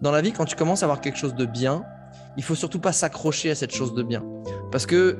dans la vie, quand tu commences à avoir quelque chose de bien, il faut surtout pas s'accrocher à cette chose de bien. Parce que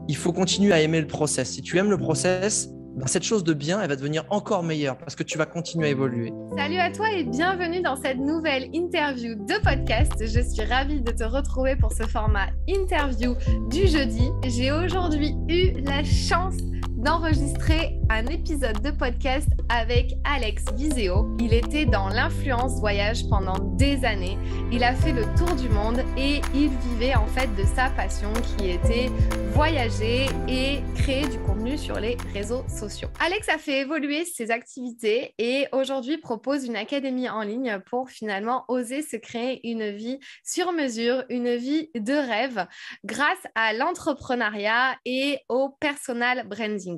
il faut continuer à aimer le process. Si tu aimes le process, ben, cette chose de bien, elle va devenir encore meilleure parce que tu vas continuer à évoluer. Salut à toi et bienvenue dans cette nouvelle interview de podcast. Je suis ravie de te retrouver pour ce format interview du jeudi. J'ai aujourd'hui eu la chance d'enregistrer un épisode de podcast avec Alex Viseo. Il était dans l'influence voyage pendant des années. Il a fait le tour du monde et il vivait en fait de sa passion qui était voyager et créer du contenu sur les réseaux sociaux. Alex a fait évoluer ses activités et aujourd'hui propose une académie en ligne pour finalement oser se créer une vie sur mesure, une vie de rêve grâce à l'entrepreneuriat et au personal branding.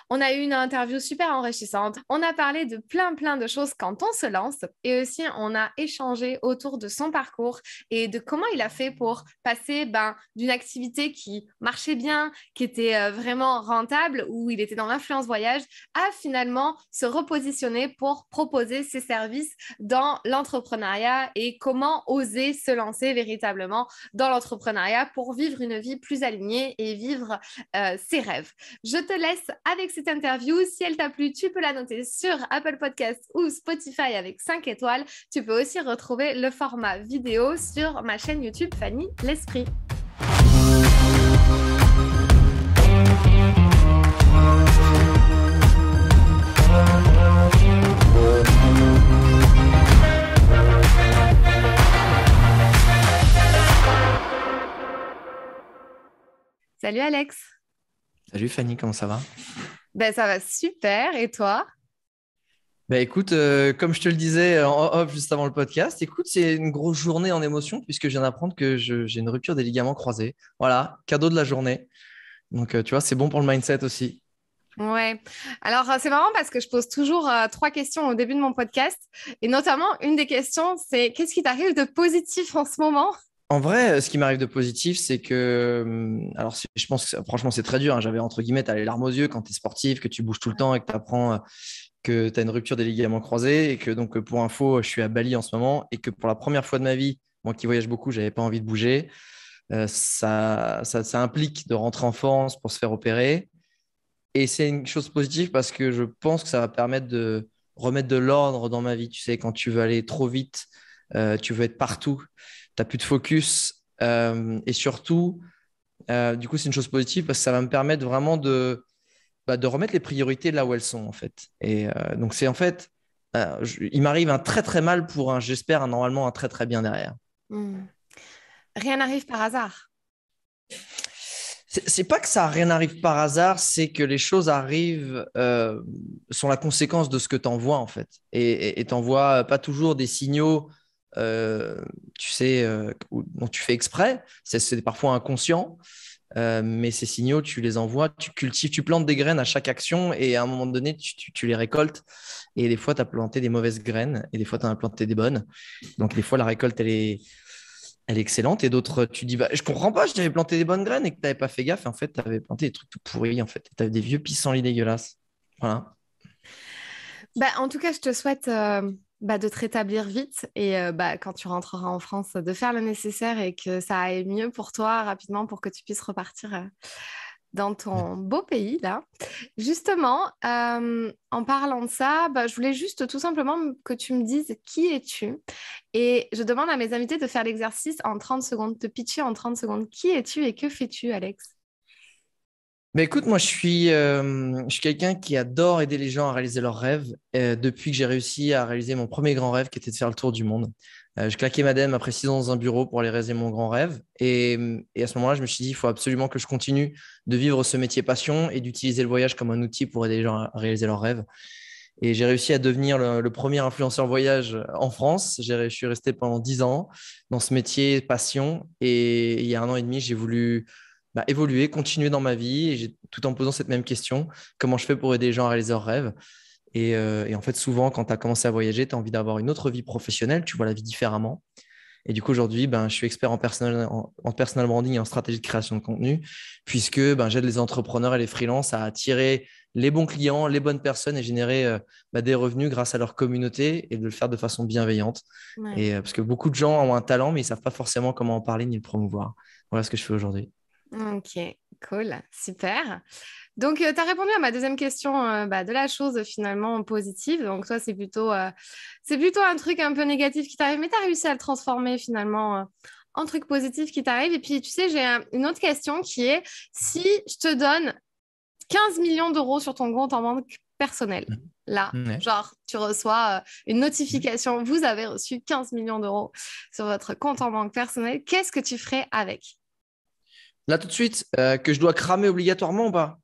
On a eu une interview super enrichissante. On a parlé de plein de choses quand on se lance et aussi on a échangé autour de son parcours et de comment il a fait pour passer d'une activité qui marchait bien, qui était vraiment rentable, où il était dans l'influence voyage, à finalement se repositionner pour proposer ses services dans l'entrepreneuriat et comment oser se lancer véritablement dans l'entrepreneuriat pour vivre une vie plus alignée et vivre ses rêves. Je te laisse avec cette interview. Si elle t'a plu, tu peux la noter sur Apple Podcasts ou Spotify avec 5 étoiles. Tu peux aussi retrouver le format vidéo sur ma chaîne YouTube Fanny L'Esprit. Salut Alex. Salut Fanny, comment ça va? Ça va super. Et toi? Écoute, comme je te le disais en off juste avant le podcast, écoute, c'est une grosse journée en émotion puisque je viens d'apprendre que j'ai une rupture des ligaments croisés. Voilà, cadeau de la journée. Donc, tu vois, c'est bon pour le mindset aussi. Ouais. Alors, c'est marrant parce que je pose toujours 3 questions au début de mon podcast. Et notamment, une des questions, c'est qu'est-ce qui t'arrive de positif en ce moment? En vrai, ce qui m'arrive de positif, c'est que, alors je pense que franchement, c'est très dur, hein. J'avais entre guillemets, tu as les larmes aux yeux quand tu es sportif, que tu bouges tout le temps et que tu apprends que tu as une rupture des ligaments croisés. Et que donc, pour info, je suis à Bali en ce moment et que pour la première fois de ma vie, moi qui voyage beaucoup, j'avais pas envie de bouger. Ça implique de rentrer en France pour se faire opérer. Et c'est une chose positive parce que je pense que ça va permettre de remettre de l'ordre dans ma vie. Tu sais, quand tu veux aller trop vite, tu veux être partout, tu n'as plus de focus. Et surtout, du coup, c'est une chose positive parce que ça va me permettre vraiment de remettre les priorités là où elles sont, en fait. Et donc, c'est en fait, il m'arrive un très, très mal pour un, j'espère, normalement, un très, très bien derrière. Rien n'arrive par hasard. C'est pas que ça rien n'arrive par hasard, c'est que les choses arrivent, sont la conséquence de ce que tu envoies en fait. Et tu n'envoies pas toujours des signaux, tu sais, dont tu fais exprès. C'est parfois inconscient, mais ces signaux, tu les envoies, tu cultives, tu plantes des graines à chaque action et à un moment donné, tu les récoltes. Et des fois, tu as planté des mauvaises graines et des fois, tu en as planté des bonnes. Donc, des fois, la récolte, elle est excellente. Et d'autres, tu dis, je comprends pas, j'avais planté des bonnes graines et que tu n'avais pas fait gaffe. Et en fait, tu avais planté des trucs tout pourris. En fait, tu avais des vieux pissenlits dégueulasses. Voilà. En tout cas, je te souhaite de te rétablir vite et quand tu rentreras en France, de faire le nécessaire et que ça aille mieux pour toi rapidement pour que tu puisses repartir dans ton beau pays, là. Justement, en parlant de ça, je voulais juste tout simplement que tu me dises qui es-tu. Et je demande à mes invités de faire l'exercice en 30 secondes, te pitcher en 30 secondes. Qui es-tu et que fais-tu, Alex? Écoute, moi, je suis quelqu'un qui adore aider les gens à réaliser leurs rêves depuis que j'ai réussi à réaliser mon premier grand rêve qui était de faire le tour du monde. Je claquais ma dème après 6 ans dans un bureau pour aller réaliser mon grand rêve. Et à ce moment-là, je me suis dit, il faut absolument que je continue de vivre ce métier passion et d'utiliser le voyage comme un outil pour aider les gens à réaliser leurs rêves. Et j'ai réussi à devenir le premier influenceur voyage en France. Je suis resté pendant 10 ans dans ce métier passion. Et il y a 1 an et demi, j'ai voulu évoluer, continuer dans ma vie, tout en me posant cette même question, comment je fais pour aider les gens à réaliser leurs rêves. Et en fait, souvent, quand tu as commencé à voyager, tu as envie d'avoir une autre vie professionnelle, tu vois la vie différemment. Et du coup, aujourd'hui, je suis expert en personal branding et en stratégie de création de contenu, puisque j'aide les entrepreneurs et les freelances à attirer les bons clients, les bonnes personnes et générer des revenus grâce à leur communauté et de le faire de façon bienveillante. Ouais. Et parce que beaucoup de gens ont un talent, mais ils ne savent pas forcément comment en parler ni le promouvoir. Voilà ce que je fais aujourd'hui. Ok, cool, super. Donc, tu as répondu à ma deuxième question de la chose finalement positive. Donc, toi, c'est plutôt un truc un peu négatif qui t'arrive, mais tu as réussi à le transformer finalement en truc positif qui t'arrive. Et puis, tu sais, une autre question qui est, si je te donne 15 millions d'euros sur ton compte en banque personnel, là, Ouais. genre, tu reçois une notification, vous avez reçu 15 millions d'euros sur votre compte en banque personnel, qu'est-ce que tu ferais avec? Là, tout de suite, que je dois cramer obligatoirement ou pas?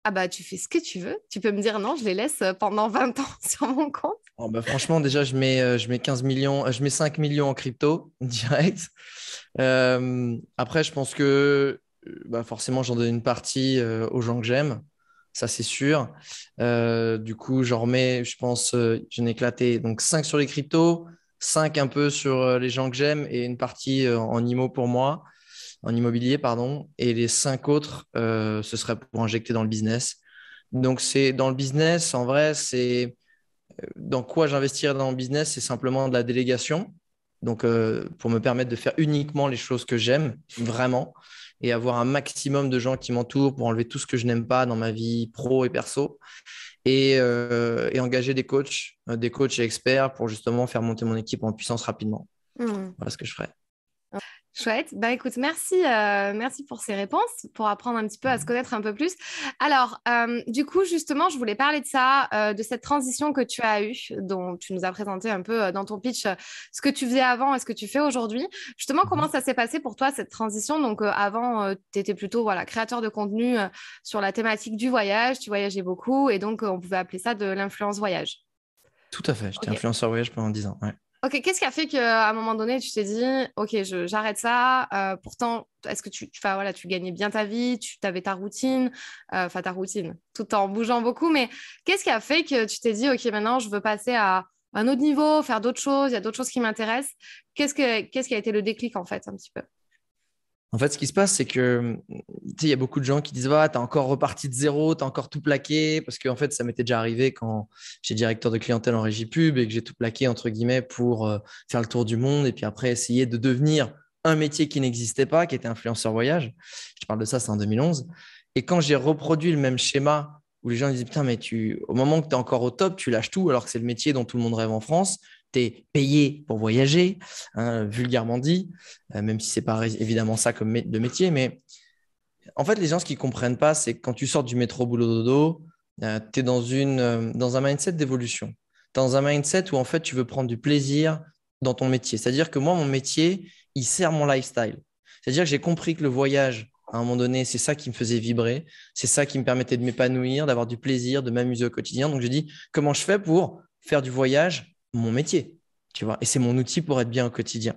Ah bah, tu fais ce que tu veux. Tu peux me dire non, je les laisse pendant 20 ans sur mon compte. Oh, franchement, déjà, je mets 15 millions, je mets 5 millions en crypto direct. Après, je pense que forcément, j'en donne une partie aux gens que j'aime. Ça, c'est sûr. Du coup, j'en remets, je pense, j'en ai éclaté. Donc, 5 sur les cryptos, 5 un peu sur les gens que j'aime et une partie en IMO pour moi, en immobilier, pardon. Et les 5 autres, ce serait pour injecter dans le business. Donc, c'est dans le business, en vrai, c'est dans quoi j'investirais dans le business, c'est simplement de la délégation. Donc, pour me permettre de faire uniquement les choses que j'aime, vraiment, et avoir un maximum de gens qui m'entourent pour enlever tout ce que je n'aime pas dans ma vie pro et perso, et engager des coachs et experts pour justement faire monter mon équipe en puissance rapidement. Hmm. Voilà ce que je ferais. Chouette. Bah écoute, merci pour ces réponses, pour apprendre un petit peu à se connaître un peu plus. Alors, du coup, justement, je voulais parler de ça, de cette transition que tu as eue, dont tu nous as présenté un peu dans ton pitch ce que tu faisais avant et ce que tu fais aujourd'hui. Justement, comment Mhm. ça s'est passé pour toi, cette transition? Donc, avant, tu étais plutôt voilà, créateur de contenu sur la thématique du voyage, tu voyageais beaucoup, et donc on pouvait appeler ça de l'influence voyage. Tout à fait. J'étais Ok. influenceur voyage pendant 10 ans. Ouais. Ok, qu'est-ce qui a fait qu'à un moment donné, tu t'es dit, ok, j'arrête ça. Pourtant, est-ce que enfin, voilà, tu gagnais bien ta vie, tu avais ta routine, enfin ta routine, tout en bougeant beaucoup. Mais qu'est-ce qui a fait que tu t'es dit, ok, maintenant, je veux passer à un autre niveau, faire d'autres choses, il y a d'autres choses qui m'intéressent. Qu'est-ce qui a été le déclic en fait, un petit peu? En fait, ce qui se passe, c'est que tu sais, il y a beaucoup de gens qui disent tu as encore reparti de zéro, tu as encore tout plaqué. Parce que en fait, ça m'était déjà arrivé quand j'étais directeur de clientèle en régie pub et que j'ai tout plaqué, entre guillemets, pour faire le tour du monde et puis après essayer de devenir un métier qui n'existait pas, qui était influenceur voyage. Je parle de ça, c'est en 2011. Et quand j'ai reproduit le même schéma où les gens disent putain, mais au moment que tu es encore au top, tu lâches tout alors que c'est le métier dont tout le monde rêve en France. Tu es payé pour voyager, hein, vulgairement dit, même si c'est pas évidemment ça comme de métier. Mais en fait, les gens, ce qu'ils comprennent pas, c'est que quand tu sors du métro boulot dodo, tu es dans un mindset d'évolution. Dans un mindset où en fait, tu veux prendre du plaisir dans ton métier. C'est-à-dire que moi, mon métier, il sert mon lifestyle. C'est-à-dire que j'ai compris que le voyage, à un moment donné, c'est ça qui me faisait vibrer, c'est ça qui me permettait de m'épanouir, d'avoir du plaisir, de m'amuser au quotidien. Donc, j'ai dit, comment je fais pour faire du voyage mon métier, tu vois? Et c'est mon outil pour être bien au quotidien.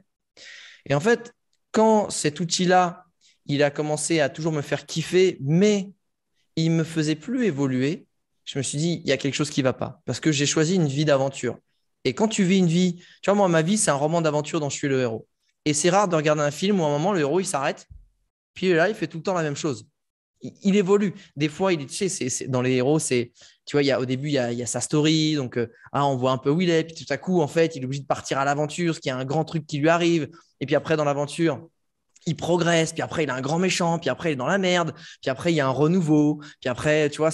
Et en fait, quand cet outil-là, il a commencé à toujours me faire kiffer, mais il me faisait plus évoluer, je me suis dit, il y a quelque chose qui ne va pas. Parce que j'ai choisi une vie d'aventure. Et quand tu vis une vie, tu vois, moi, ma vie, c'est un roman d'aventure dont je suis le héros. Et c'est rare de regarder un film où à un moment, le héros, il s'arrête, puis là, il fait tout le temps la même chose. Il évolue. Des fois, tu sais, dans les héros, tu vois, au début, il y a sa story, donc on voit un peu où il est, puis tout à coup, en fait, il est obligé de partir à l'aventure, parce qu'il y a un grand truc qui lui arrive, et puis après, dans l'aventure, il progresse, puis après, il a un grand méchant, puis après, il est dans la merde, puis après, il y a un renouveau, puis après, tu vois,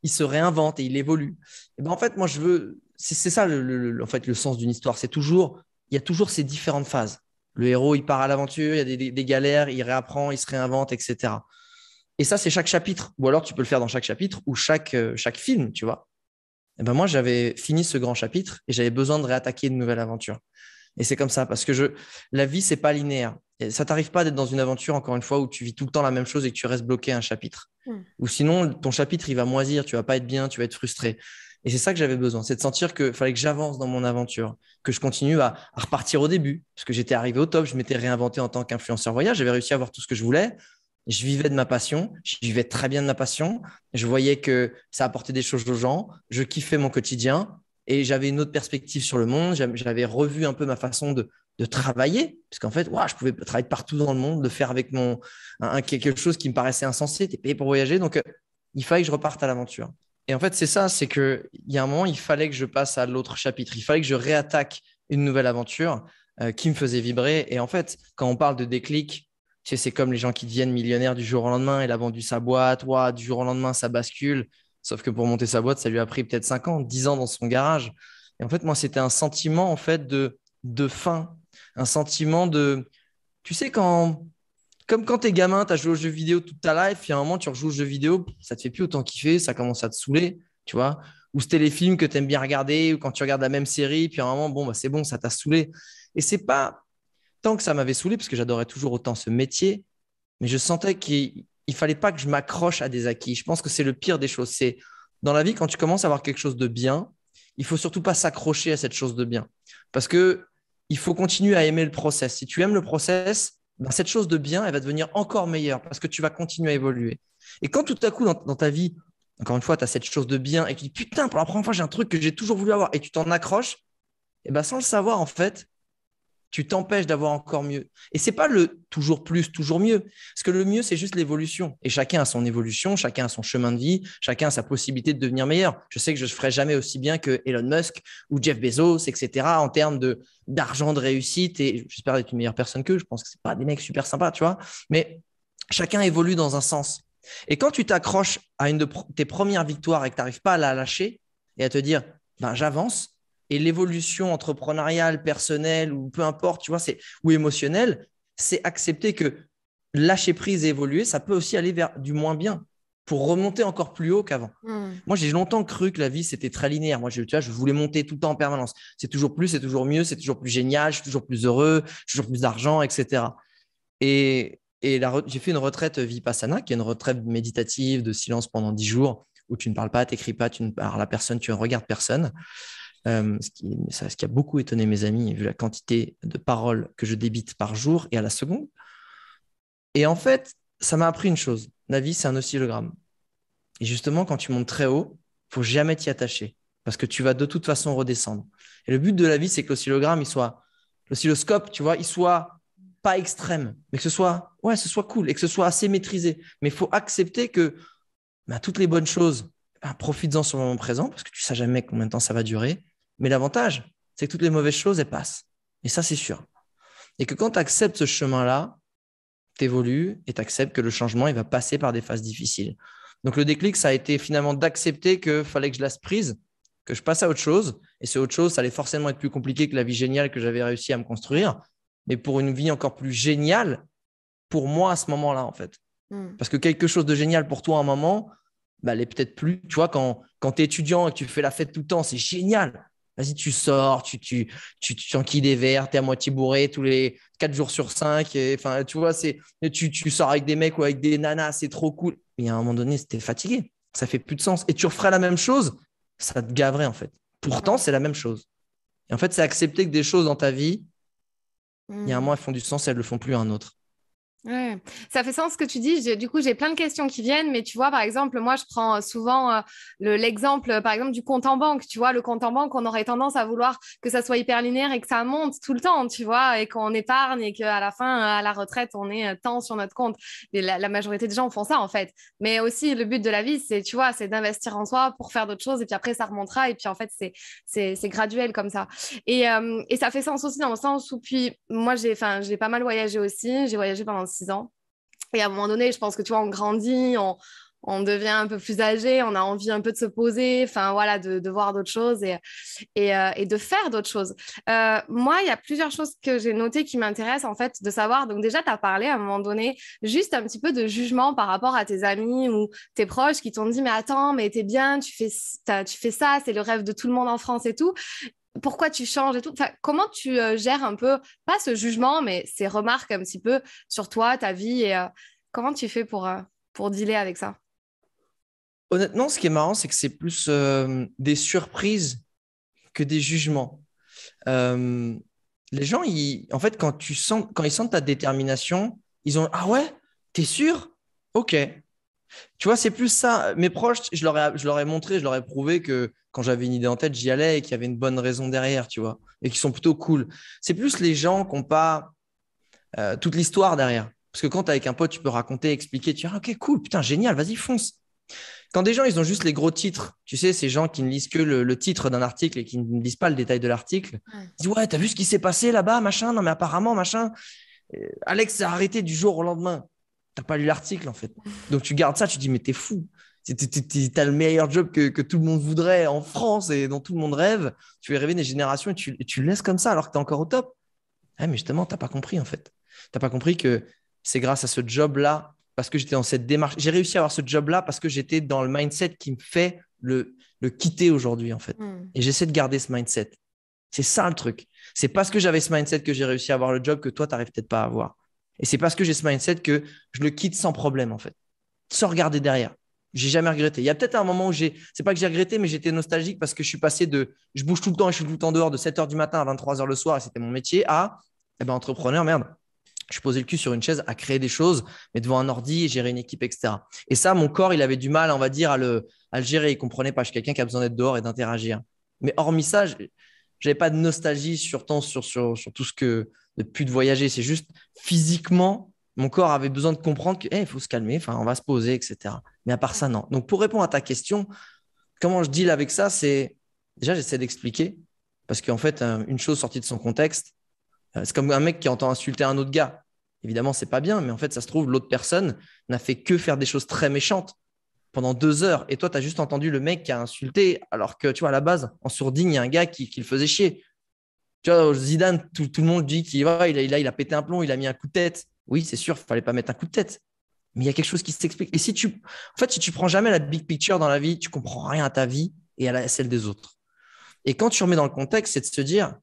il se réinvente et il évolue. Et ben, en fait, moi, c'est ça, en fait, le sens d'une histoire, il y a toujours ces différentes phases. Le héros, il part à l'aventure, il y a des galères, il réapprend, il se réinvente, etc. Et ça, c'est chaque chapitre. Ou alors, tu peux le faire dans chaque chapitre ou chaque film, tu vois. Et ben moi, j'avais fini ce grand chapitre et j'avais besoin de réattaquer une nouvelle aventure. Et c'est comme ça, parce que la vie, c'est pas linéaire. Et ça t'arrive pas d'être dans une aventure, encore une fois, où tu vis tout le temps la même chose et que tu restes bloqué à un chapitre. Hmm. Ou sinon, ton chapitre, il va moisir, tu vas pas être bien, tu vas être frustré. Et c'est ça que j'avais besoin, c'est de sentir qu'il fallait que j'avance dans mon aventure, que je continue à repartir au début, parce que j'étais arrivé au top, je m'étais réinventé en tant qu'influenceur voyage, j'avais réussi à avoir tout ce que je voulais, je vivais de ma passion, je vivais très bien de ma passion, je voyais que ça apportait des choses aux gens, je kiffais mon quotidien et j'avais une autre perspective sur le monde, j'avais revu un peu ma façon de travailler, parce qu'en fait, je pouvais travailler partout dans le monde, le faire avec quelque chose qui me paraissait insensé, tu es payé pour voyager, donc il fallait que je reparte à l'aventure. Et en fait, c'est ça, c'est qu'il y a un moment, il fallait que je passe à l'autre chapitre. Il fallait que je réattaque une nouvelle aventure qui me faisait vibrer. Et en fait, quand on parle de déclic, tu sais, c'est comme les gens qui deviennent millionnaires du jour au lendemain. Il a vendu sa boîte, ouah, du jour au lendemain, ça bascule. Sauf que pour monter sa boîte, ça lui a pris peut-être 5 ans, 10 ans dans son garage. Et en fait, moi, c'était un sentiment en fait de faim, un sentiment de… Tu sais, comme quand t'es gamin, t'as joué aux jeux vidéo toute ta life, et à un moment, tu rejoues aux jeux vidéo, ça te fait plus autant kiffer, ça commence à te saouler, tu vois. Ou c'était les films que t'aimes bien regarder, ou quand tu regardes la même série, puis à un moment, bon, bah, c'est bon, ça t'a saoulé. Et c'est pas tant que ça m'avait saoulé, parce que j'adorais toujours autant ce métier, mais je sentais qu'il fallait pas que je m'accroche à des acquis. Je pense que c'est le pire des choses. C'est dans la vie, quand tu commences à avoir quelque chose de bien, il faut surtout pas s'accrocher à cette chose de bien. Parce que il faut continuer à aimer le process. Si tu aimes le process, ben, cette chose de bien, elle va devenir encore meilleure parce que tu vas continuer à évoluer. Et quand tout à coup, dans ta vie, encore une fois, tu as cette chose de bien et tu dis putain, pour la première fois, j'ai un truc que j'ai toujours voulu avoir et tu t'en accroches, et ben, sans le savoir, en fait, tu t'empêches d'avoir encore mieux. Et c'est pas le toujours plus, toujours mieux. Parce que le mieux, c'est juste l'évolution. Et chacun a son évolution, chacun a son chemin de vie, chacun a sa possibilité de devenir meilleur. Je sais que je ne ferai jamais aussi bien que Elon Musk ou Jeff Bezos, etc., en termes d'argent, de réussite. Et j'espère être une meilleure personne qu'eux. Je pense que ce pas des mecs super sympas, tu vois. Mais chacun évolue dans un sens. Et quand tu t'accroches à une de tes premières victoires et que tu n'arrives pas à la lâcher et à te dire, ben, j'avance, et l'évolution entrepreneuriale, personnelle ou peu importe, tu vois, ou émotionnelle, c'est accepter que lâcher prise et évoluer, ça peut aussi aller vers du moins bien pour remonter encore plus haut qu'avant. Moi, j'ai longtemps cru que la vie, c'était très linéaire. Moi, tu vois, je voulais monter tout le temps en permanence. C'est toujours plus, c'est toujours mieux, c'est toujours plus génial, je suis toujours plus heureux, j'ai toujours plus d'argent, etc. Et j'ai fait une retraite Vipassana, qui est une retraite méditative de silence pendant 10 jours, où tu ne parles pas, tu n'écris pas, tu ne parles à personne, tu ne regardes personne. Ce qui a beaucoup étonné mes amis, vu la quantité de paroles que je débite par jour et à la seconde. Et en fait, ça m'a appris une chose. La vie, c'est un oscillogramme. Et justement, quand tu montes très haut, il faut jamais t'y attacher parce que tu vas de toute façon redescendre. Et le but de la vie, c'est que l'oscillogramme, l'oscilloscope, tu vois, il soit pas extrême, mais que ce soit cool et que ce soit assez maîtrisé. Mais il faut accepter que toutes les bonnes choses, profites-en sur le moment présent parce que tu ne sais jamais combien de temps ça va durer. Mais l'avantage, c'est que toutes les mauvaises choses, elles passent. Et ça, c'est sûr. Et que quand tu acceptes ce chemin-là, tu évolues et tu acceptes que le changement, il va passer par des phases difficiles. Donc, le déclic, ça a été finalement d'accepter qu'il fallait que je lâche prise, que je passe à autre chose. Et c'est autre chose, ça allait forcément être plus compliqué que la vie géniale que j'avais réussi à me construire. Mais pour une vie encore plus géniale, pour moi, à ce moment-là, en fait. Parce que quelque chose de génial pour toi à un moment, elle est peut-être plus. Tu vois, quand tu es étudiant et que tu fais la fête tout le temps, c'est génial. Vas-y, tu sors, tu enquilles des verres, tu es à moitié bourré tous les 4 jours sur 5. Enfin, tu vois, tu sors avec des mecs ou avec des nanas, c'est trop cool. Mais à un moment donné, c'était fatigué. Ça fait plus de sens. Et tu referais la même chose, ça te gaverait en fait. Pourtant, c'est la même chose. Et en fait, c'est accepter que des choses dans ta vie, il y a un moment, elles font du sens et elles ne le font plus à un autre. Ouais, ça fait sens ce que tu dis. Du coup, j'ai plein de questions qui viennent, mais tu vois, par exemple, moi, je prends souvent l'exemple, par exemple, du compte en banque. Tu vois, le compte en banque, on aurait tendance à vouloir que ça soit hyper linéaire et que ça monte tout le temps, tu vois, et qu'on épargne et qu'à la fin, à la retraite, on est tant sur notre compte. Et la majorité des gens font ça, en fait. Mais aussi, le but de la vie, c'est, tu vois, c'est d'investir en soi pour faire d'autres choses et puis après, ça remontera. Et puis, en fait, c'est graduel comme ça. Et ça fait sens aussi dans le sens où, puis, moi, j'ai pas mal voyagé aussi. J'ai voyagé pendant 6 ans. Et à un moment donné, je pense que tu vois, on grandit, on devient un peu plus âgé, on a envie un peu de se poser, enfin voilà, de voir d'autres choses et de faire d'autres choses. Moi, il y a plusieurs choses que j'ai notées qui m'intéressent en fait de savoir. Donc déjà, tu as parlé à un moment donné juste un petit peu de jugement par rapport à tes amis ou tes proches qui t'ont dit, mais attends, mais t'es bien, tu fais ça, c'est le rêve de tout le monde en France et tout. Pourquoi tu changes et tout. Enfin, comment tu gères un peu, pas ce jugement, mais ces remarques un petit peu sur toi, ta vie et comment tu fais pour dealer avec ça? Honnêtement, ce qui est marrant, c'est que c'est plus des surprises que des jugements. Euh, les gens, en fait, quand ils sentent ta détermination, ils ont ah ouais, t'es sûr? Ok. Tu vois, c'est plus ça. Mes proches, je leur ai montré, je leur ai prouvé que quand j'avais une idée en tête, j'y allais et qu'il y avait une bonne raison derrière, tu vois, et qui sont plutôt cool. C'est plus les gens qui n'ont pas toute l'histoire derrière. Parce que quand tu es avec un pote, tu peux raconter, expliquer, tu dis ah, ok, cool, putain, génial, vas-y, fonce. Quand des gens, ils ont juste les gros titres, tu sais, ces gens qui ne lisent que le titre d'un article et qui ne lisent pas le détail de l'article, Ouais. ils disent ouais, t'as vu ce qui s'est passé là-bas, machin, non mais apparemment, machin, Alex s'est arrêté du jour au lendemain. T'as pas lu l'article en fait. Donc tu gardes ça, tu te dis mais t'es fou. T'as le meilleur job que tout le monde voudrait en France et dont tout le monde rêve. Tu fais rêver des générations et tu le laisses comme ça alors que t'es encore au top. Ah, mais justement, t'as pas compris en fait. T'as pas compris que c'est grâce à ce job-là, parce que j'étais dans cette démarche. J'ai réussi à avoir ce job-là parce que j'étais dans le mindset qui me fait le quitter aujourd'hui en fait. Et j'essaie de garder ce mindset. C'est ça le truc. C'est parce que j'avais ce mindset que j'ai réussi à avoir le job que toi, tu n'arrives peut-être pas à avoir. Et c'est parce que j'ai ce mindset que je le quitte sans problème, en fait, sans regarder derrière. J'ai jamais regretté. Il y a peut-être un moment où c'est pas que j'ai regretté, mais j'étais nostalgique parce que je suis passé je bouge tout le temps et je suis tout le temps dehors de 7h du matin à 23h le soir et c'était mon métier à, entrepreneur, merde. Je suis posé le cul sur une chaise à créer des choses, mais devant un ordi et gérer une équipe, etc. Et ça, mon corps, il avait du mal, on va dire, à le gérer. Il comprenait pas. Je suis quelqu'un qui a besoin d'être dehors et d'interagir. Mais hormis ça, j'avais pas de nostalgie sur tout ce que de plus de voyager. C'est juste physiquement, mon corps avait besoin de comprendre que, il faut se calmer, enfin, on va se poser, etc. Mais à part ça, non. Donc, pour répondre à ta question, comment je deal avec ça, c'est déjà, j'essaie d'expliquer parce qu'en fait, une chose sortie de son contexte, c'est comme un mec qui entend insulter un autre gars. Évidemment, c'est pas bien, mais en fait, ça se trouve, l'autre personne n'a fait que faire des choses très méchantes pendant 2 heures. Et toi, tu as juste entendu le mec qui a insulté, alors que, tu vois, à la base, en sourdine, il y a un gars qui le faisait chier. Tu vois, Zidane, tout le monde dit qu'il il a pété un plomb, il a mis un coup de tête. Oui, c'est sûr, il ne fallait pas mettre un coup de tête. Mais il y a quelque chose qui s'explique. Et si tu prends jamais la big picture dans la vie, tu comprends rien à ta vie et à celle des autres. Et quand tu remets dans le contexte, c'est de se dire,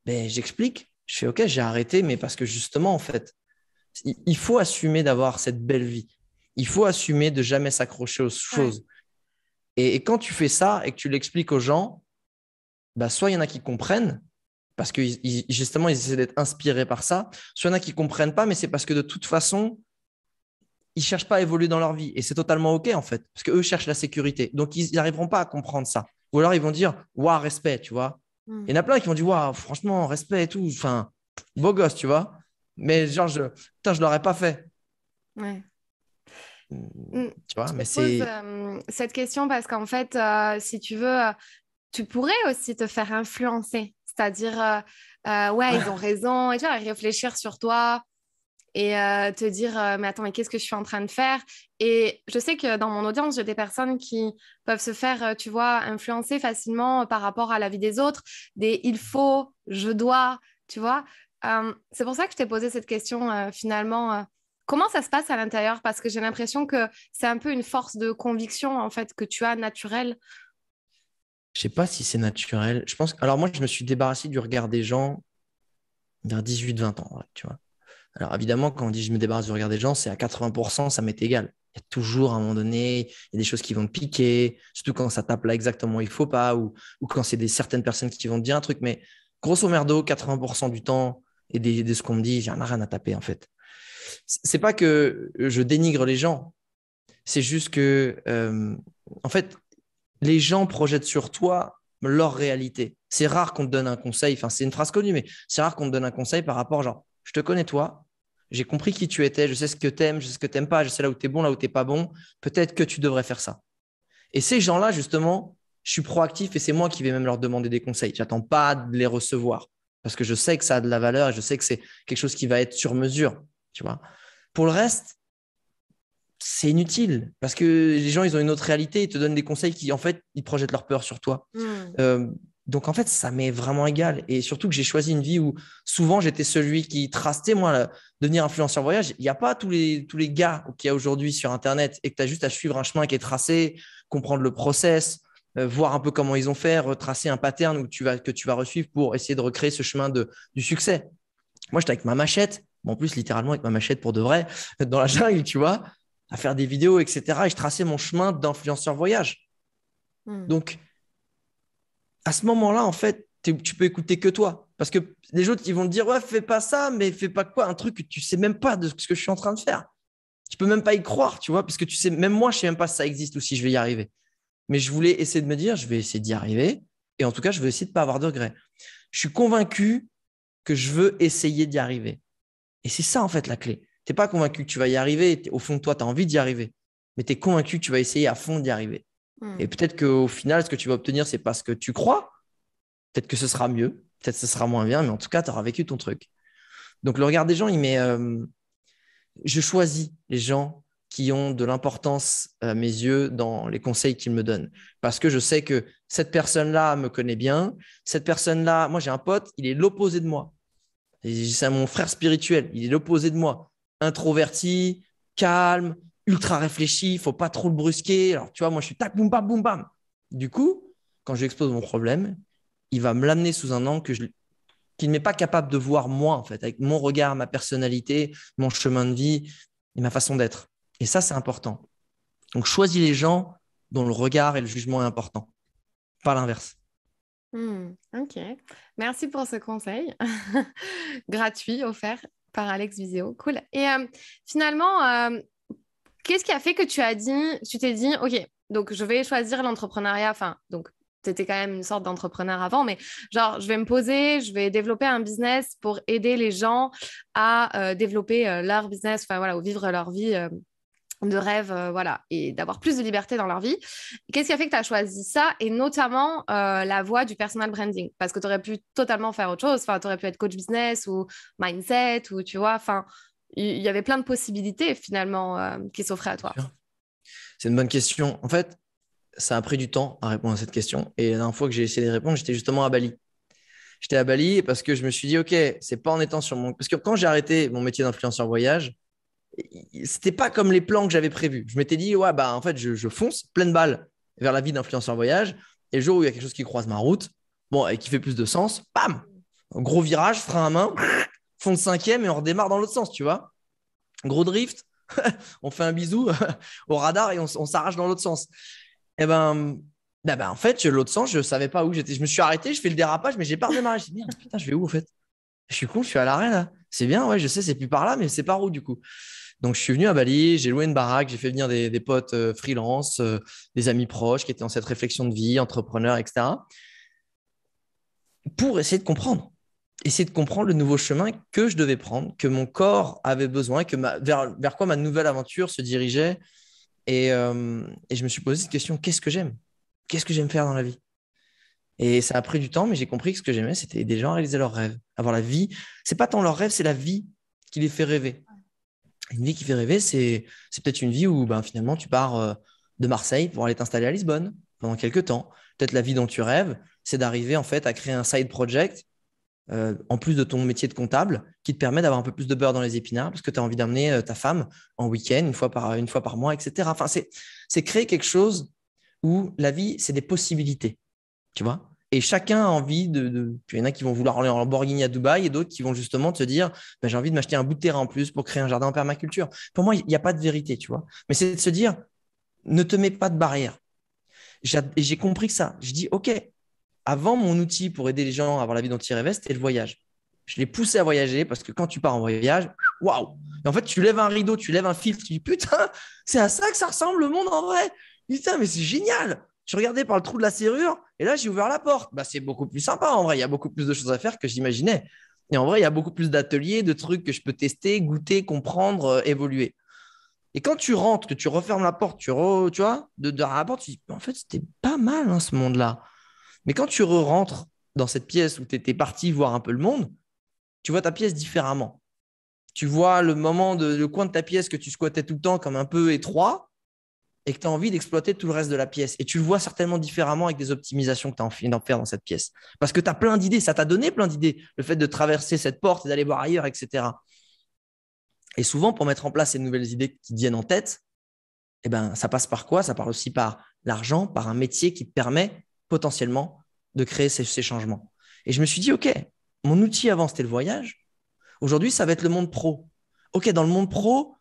ben, j'explique. Je fais, OK, j'ai arrêté, mais parce que justement, en fait, il faut assumer d'avoir cette belle vie. Il faut assumer de jamais s'accrocher aux choses. Et quand tu fais ça et que tu l'expliques aux gens, bah, soit il y en a qui comprennent, parce que justement, ils essaient d'être inspirés par ça, soit il y en a qui ne comprennent pas, mais c'est parce que de toute façon, ils ne cherchent pas à évoluer dans leur vie. Et c'est totalement OK, en fait, parce qu'eux cherchent la sécurité. Donc, ils n'arriveront pas à comprendre ça. Ou alors, ils vont dire, waouh, respect, tu vois. Il y en a plein qui vont dire, waouh, franchement, respect et tout. Enfin, beau gosse, tu vois. Mais genre, putain, je ne l'aurais pas fait. Ouais. Tu vois, Je mais te pose c'est. cette question parce qu'en fait, si tu veux, tu pourrais aussi te faire influencer. C'est-à-dire, ouais, ils ont raison, et tu vois, réfléchir sur toi et te dire, mais attends, mais qu'est-ce que je suis en train de faire? Et je sais que dans mon audience, j'ai des personnes qui peuvent se faire, tu vois, influencer facilement par rapport à la vie des autres, des il faut, je dois, tu vois. C'est pour ça que je t'ai posé cette question finalement. Comment ça se passe à l'intérieur? Parce que j'ai l'impression que c'est un peu une force de conviction en fait que tu as naturelle. Je sais pas si c'est naturel. Je pense. Alors, moi, je me suis débarrassé du regard des gens vers 18-20 ans, ouais, tu vois. Alors, évidemment, quand on dit je me débarrasse du regard des gens, c'est à 80%, ça m'est égal. Il y a toujours, à un moment donné, il y a des choses qui vont te piquer, surtout quand ça tape là exactement où il faut pas, ou quand c'est certaines personnes qui vont te dire un truc. Mais grosso merdo, 80% du temps et de ce qu'on me dit, j'en ai rien à taper, en fait. C'est pas que je dénigre les gens, c'est juste que, en fait, les gens projettent sur toi leur réalité. C'est rare qu'on te donne un conseil, enfin, c'est une phrase connue, mais c'est rare qu'on te donne un conseil par rapport, genre, je te connais toi, j'ai compris qui tu étais, je sais ce que tu aimes, je sais ce que tu n'aimes pas, je sais là où tu es bon, là où tu n'es pas bon, peut-être que tu devrais faire ça. Et ces gens-là, justement, je suis proactif et c'est moi qui vais même leur demander des conseils. Je n'attends pas de les recevoir parce que je sais que ça a de la valeur et je sais que c'est quelque chose qui va être sur mesure, tu vois. Pour le reste, c'est inutile parce que les gens, ils ont une autre réalité, ils te donnent des conseils qui, en fait, ils projettent leur peur sur toi. Euh, donc, en fait, ça m'est vraiment égal. Et surtout que j'ai choisi une vie où souvent j'étais celui qui trustait, moi, devenir influenceur voyage. Il n'y a pas tous les gars qu'il y a aujourd'hui sur Internet et que tu as juste à suivre un chemin qui est tracé, comprendre le process, voir un peu comment ils ont fait, retracer un pattern que tu vas resuivre pour essayer de recréer ce chemin du succès. Moi, j'étais avec ma machette, en plus, littéralement avec ma machette pour de vrai, dans la jungle, tu vois, à faire des vidéos, etc. Et je traçais mon chemin d'influenceur voyage. Donc, à ce moment-là, en fait, tu peux écouter que toi. Parce que les autres, ils vont te dire, ouais, fais pas ça, mais fais pas quoi, un truc que tu sais même pas de ce que je suis en train de faire. Tu peux même pas y croire, tu vois, parce que tu sais, même moi, je sais même pas si ça existe ou si je vais y arriver. Mais je voulais essayer de me dire, je vais essayer d'y arriver. Et en tout cas, je veux essayer de pas avoir de regrets. Je suis convaincu que je veux essayer d'y arriver. Et c'est ça, en fait, la clé. Tu n'es pas convaincu que tu vas y arriver. Au fond de toi, tu as envie d'y arriver. mais tu es convaincu que tu vas essayer à fond d'y arriver. Et peut-être qu'au final, ce que tu vas obtenir, c'est parce que tu crois. Peut-être que ce sera mieux, peut-être que ce sera moins bien, mais en tout cas, tu auras vécu ton truc. Donc, le regard des gens, il met. Je choisis les gens qui ont de l'importance à mes yeux dans les conseils qu'ils me donnent. Parce que je sais que cette personne-là me connaît bien. Cette personne-là, moi, j'ai un pote, il est l'opposé de moi. C'est mon frère spirituel, il est l'opposé de moi. Introverti, calme, ultra réfléchi, il ne faut pas trop le brusquer. Alors, tu vois, moi, je suis tac, boum, bam, boum, bam. Du coup, quand je lui expose mon problème, il va me l'amener sous un angle qu'il n'est pas capable de voir moi, en fait, avec mon regard, ma personnalité, mon chemin de vie et ma façon d'être. Et ça, c'est important. Donc, choisis les gens dont le regard et le jugement est important, pas l'inverse. Ok, merci pour ce conseil gratuit offert par Alex Viseo. Cool. Et finalement, qu'est-ce qui a fait que tu t'es dit, ok, donc je vais choisir l'entrepreneuriat. Enfin, donc tu étais quand même une sorte d'entrepreneur avant, mais genre, je vais me poser, je vais développer un business pour aider les gens à développer leur business, enfin voilà, ou vivre leur vie de rêve, voilà, et d'avoir plus de liberté dans leur vie. Qu'est-ce qui a fait que tu as choisi ça et notamment la voie du personal branding? Parce que tu aurais pu totalement faire autre chose. Enfin, tu aurais pu être coach business ou mindset ou tu vois, enfin, il y avait plein de possibilités finalement qui s'offraient à toi. C'est une bonne question. En fait, ça a pris du temps à répondre à cette question. Et la dernière fois que j'ai essayé de répondre, j'étais justement à Bali. J'étais à Bali parce que je me suis dit, OK, c'est pas en étant sur mon. Parce que quand j'ai arrêté mon métier d'influenceur voyage, c'était pas comme les plans que j'avais prévus. Je m'étais dit, ouais, bah en fait, je fonce pleine balle vers la vie d'influenceur voyage. Et le jour où il y a quelque chose qui croise ma route, bon, et qui fait plus de sens, bam, un gros virage, frein à main, fond de cinquième et on redémarre dans l'autre sens, tu vois. Gros drift, on fait un bisou au radar et on s'arrache dans l'autre sens. Et en fait, l'autre sens, je savais pas où j'étais. Je me suis arrêté, je fais le dérapage, mais j'ai pas redémarré. Je me suis dit, merde, putain, je vais où en fait? Je suis con, je suis à l'arrêt là. C'est bien, ouais, je sais, c'est plus par là, mais c'est par où du coup? Donc, je suis venu à Bali, j'ai loué une baraque, j'ai fait venir des potes freelance, des amis proches qui étaient dans cette réflexion de vie, entrepreneurs, etc., pour essayer de comprendre. Essayer de comprendre le nouveau chemin que je devais prendre, que mon corps avait besoin, vers quoi ma nouvelle aventure se dirigeait. Et je me suis posé cette question, qu'est-ce que j'aime? Qu'est-ce que j'aime faire dans la vie? Et ça a pris du temps, mais j'ai compris que ce que j'aimais, c'était aider les gens à réaliser leurs rêves. Avoir la vie, c'est pas tant leur rêve, c'est la vie qui les fait rêver. Une vie qui fait rêver, c'est peut-être une vie où finalement tu pars de Marseille pour aller t'installer à Lisbonne pendant quelques temps. Peut-être la vie dont tu rêves, c'est d'arriver en fait à créer un side project en plus de ton métier de comptable qui te permet d'avoir un peu plus de beurre dans les épinards parce que tu as envie d'amener ta femme en week-end une fois par mois, etc. Enfin, c'est créer quelque chose où la vie, c'est des possibilités, tu vois. Et chacun a envie Il y en a qui vont vouloir aller en Lamborghini à Dubaï et d'autres qui vont justement te dire j'ai envie de m'acheter un bout de terrain en plus pour créer un jardin en permaculture. Pour moi, il n'y a pas de vérité, tu vois. Mais c'est de se dire ne te mets pas de barrière. J'ai compris que ça. Je dis OK, avant, mon outil pour aider les gens à avoir la vie dont ils rêvaient, c'était le voyage. Je les poussais à voyager parce que quand tu pars en voyage, waouh! Et en fait, tu lèves un rideau, tu lèves un filtre, tu dis putain, c'est à ça que ça ressemble le monde en vrai. Putain, mais c'est génial! Je regardais par le trou de la serrure et là, j'ai ouvert la porte. C'est beaucoup plus sympa en vrai. Il y a beaucoup plus de choses à faire que j'imaginais. Et en vrai, il y a beaucoup plus d'ateliers, de trucs que je peux tester, goûter, comprendre, évoluer. Et quand tu rentres, que tu refermes la porte, tu vois, de la porte, tu dis en fait, c'était pas mal ce monde-là. Mais quand tu rentres dans cette pièce où tu étais parti voir un peu le monde, tu vois ta pièce différemment. Tu vois le coin de ta pièce que tu squattais tout le temps comme un peu étroit et que tu as envie d'exploiter tout le reste de la pièce. Et tu le vois certainement différemment avec des optimisations que tu as envie d'en faire dans cette pièce. Parce que tu as plein d'idées, ça t'a donné plein d'idées, le fait de traverser cette porte et d'aller voir ailleurs, etc. Et souvent, pour mettre en place ces nouvelles idées qui te viennent en tête, ça passe par quoi? Ça passe aussi par l'argent, par un métier qui te permet potentiellement de créer ces changements. Et je me suis dit, OK, mon outil avant, c'était le voyage. Aujourd'hui, ça va être le monde pro. OK, dans le monde pro,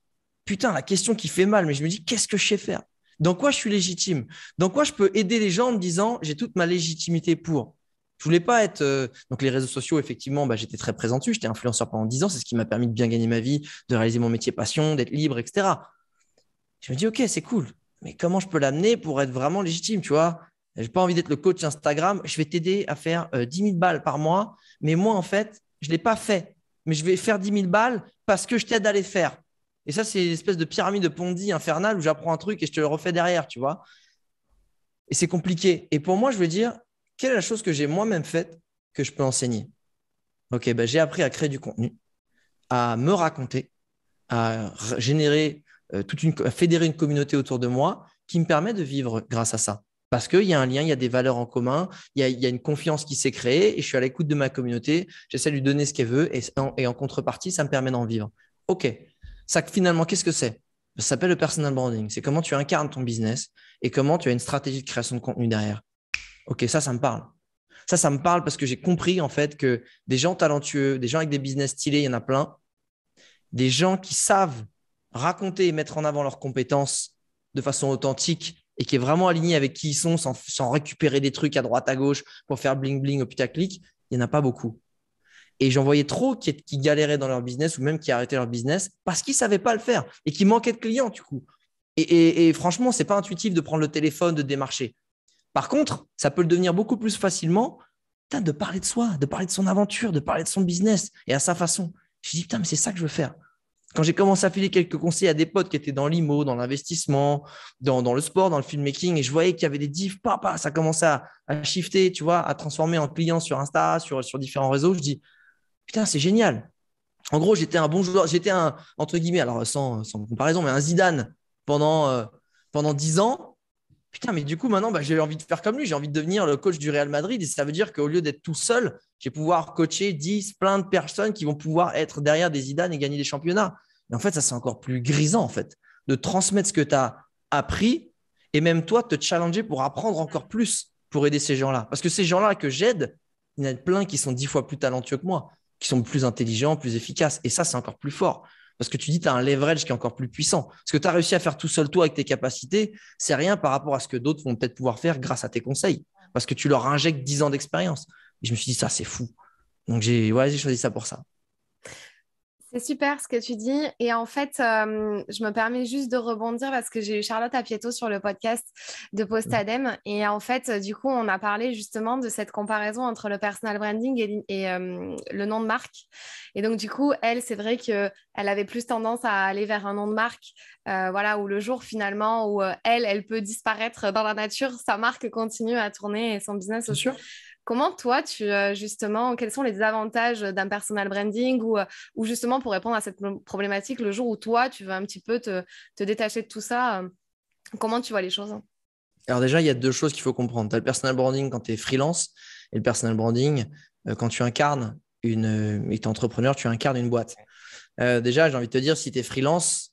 putain, la question qui fait mal, mais je me dis, qu'est-ce que je sais faire? Dans quoi je suis légitime? Dans quoi je peux aider les gens en me disant, j'ai toute ma légitimité pour? Je voulais pas être… Donc, les réseaux sociaux, effectivement, j'étais très présent dessus. J'étais influenceur pendant 10 ans. C'est ce qui m'a permis de bien gagner ma vie, de réaliser mon métier passion, d'être libre, etc. Je me dis, OK, c'est cool. Mais comment je peux l'amener pour être vraiment légitime, tu vois? Je n'ai pas envie d'être le coach Instagram. Je vais t'aider à faire 10 000 balles par mois. Mais moi, en fait, je ne l'ai pas fait. Mais je vais faire 10 000 balles parce que je t'aide à les faire. Et ça, c'est une espèce de pyramide de Ponzi infernale où j'apprends un truc et je te le refais derrière, tu vois. Et c'est compliqué. Et pour moi, je veux dire, quelle est la chose que j'ai moi-même faite que je peux enseigner? Ok, ben, j'ai appris à créer du contenu, à me raconter, à générer à fédérer une communauté autour de moi qui me permet de vivre grâce à ça. Parce qu'il y a un lien, il y a des valeurs en commun, il y a une confiance qui s'est créée et je suis à l'écoute de ma communauté, j'essaie de lui donner ce qu'elle veut et en contrepartie, ça me permet d'en vivre. Ok, ça finalement, qu'est-ce que c'est? Ça s'appelle le personal branding. C'est comment tu incarnes ton business et comment tu as une stratégie de création de contenu derrière. Ok, ça me parle. Ça me parle parce que j'ai compris en fait que des gens talentueux, des gens avec des business stylés, il y en a plein. Des gens qui savent raconter et mettre en avant leurs compétences de façon authentique et qui est vraiment aligné avec qui ils sont sans récupérer des trucs à droite, à gauche pour faire bling bling au putaclic, il n'y en a pas beaucoup. Et j'en voyais trop qui galéraient dans leur business ou même qui arrêtaient leur business parce qu'ils ne savaient pas le faire et qui manquaient de clients du coup. Et franchement, ce n'est pas intuitif de prendre le téléphone, de démarcher. Par contre, ça peut le devenir beaucoup plus facilement de parler de soi, de parler de son aventure, de parler de son business et à sa façon. Je me suis dit, putain, mais c'est ça que je veux faire. Quand j'ai commencé à filer quelques conseils à des potes qui étaient dans l'IMO, dans l'investissement, dans le sport, dans le filmmaking, et je voyais qu'il y avait des diffs, ça commençait à shifter, tu vois, à transformer en clients sur Insta, sur différents réseaux. Je dis, putain, c'est génial. En gros, j'étais un bon joueur, j'étais un, entre guillemets, alors sans comparaison, mais un Zidane pendant 10 ans. Putain, mais du coup, maintenant, j'ai envie de faire comme lui. J'ai envie de devenir le coach du Real Madrid. Et ça veut dire qu'au lieu d'être tout seul, je vais pouvoir coacher plein de personnes qui vont pouvoir être derrière des Zidane et gagner des championnats. Mais en fait, ça, c'est encore plus grisant, en fait, de transmettre ce que tu as appris et même toi, te challenger pour apprendre encore plus pour aider ces gens-là. Parce que ces gens-là que j'aide, il y en a plein qui sont 10 fois plus talentueux que moi, qui sont plus intelligents, plus efficaces. Et ça, c'est encore plus fort. Parce que tu dis, tu as un leverage qui est encore plus puissant. Ce que tu as réussi à faire tout seul, toi, avec tes capacités, c'est rien par rapport à ce que d'autres vont peut-être pouvoir faire grâce à tes conseils. Parce que tu leur injectes 10 ans d'expérience. Et je me suis dit, ça, c'est fou. Donc, j'ai choisi ça pour ça. C'est super ce que tu dis. Et en fait, je me permets juste de rebondir parce que j'ai eu Charlotte Apieto sur le podcast de Postadem. Et en fait, du coup, on a parlé justement de cette comparaison entre le personal branding et le nom de marque. Et donc, du coup, elle, c'est vrai qu'elle avait plus tendance à aller vers un nom de marque, voilà, où le jour finalement où elle peut disparaître dans la nature, sa marque continue à tourner et son business Bien aussi. sûr. Comment toi, justement, quels sont les avantages d'un personal branding ou justement pour répondre à cette problématique, le jour où toi, tu veux un petit peu te détacher de tout ça, comment tu vois les choses? Alors déjà, il y a deux choses qu'il faut comprendre. Tu as le personal branding quand tu es freelance et le personal branding quand tu incarnes et tu es entrepreneur, tu incarnes une boîte. Déjà, j'ai envie de te dire, si tu es freelance,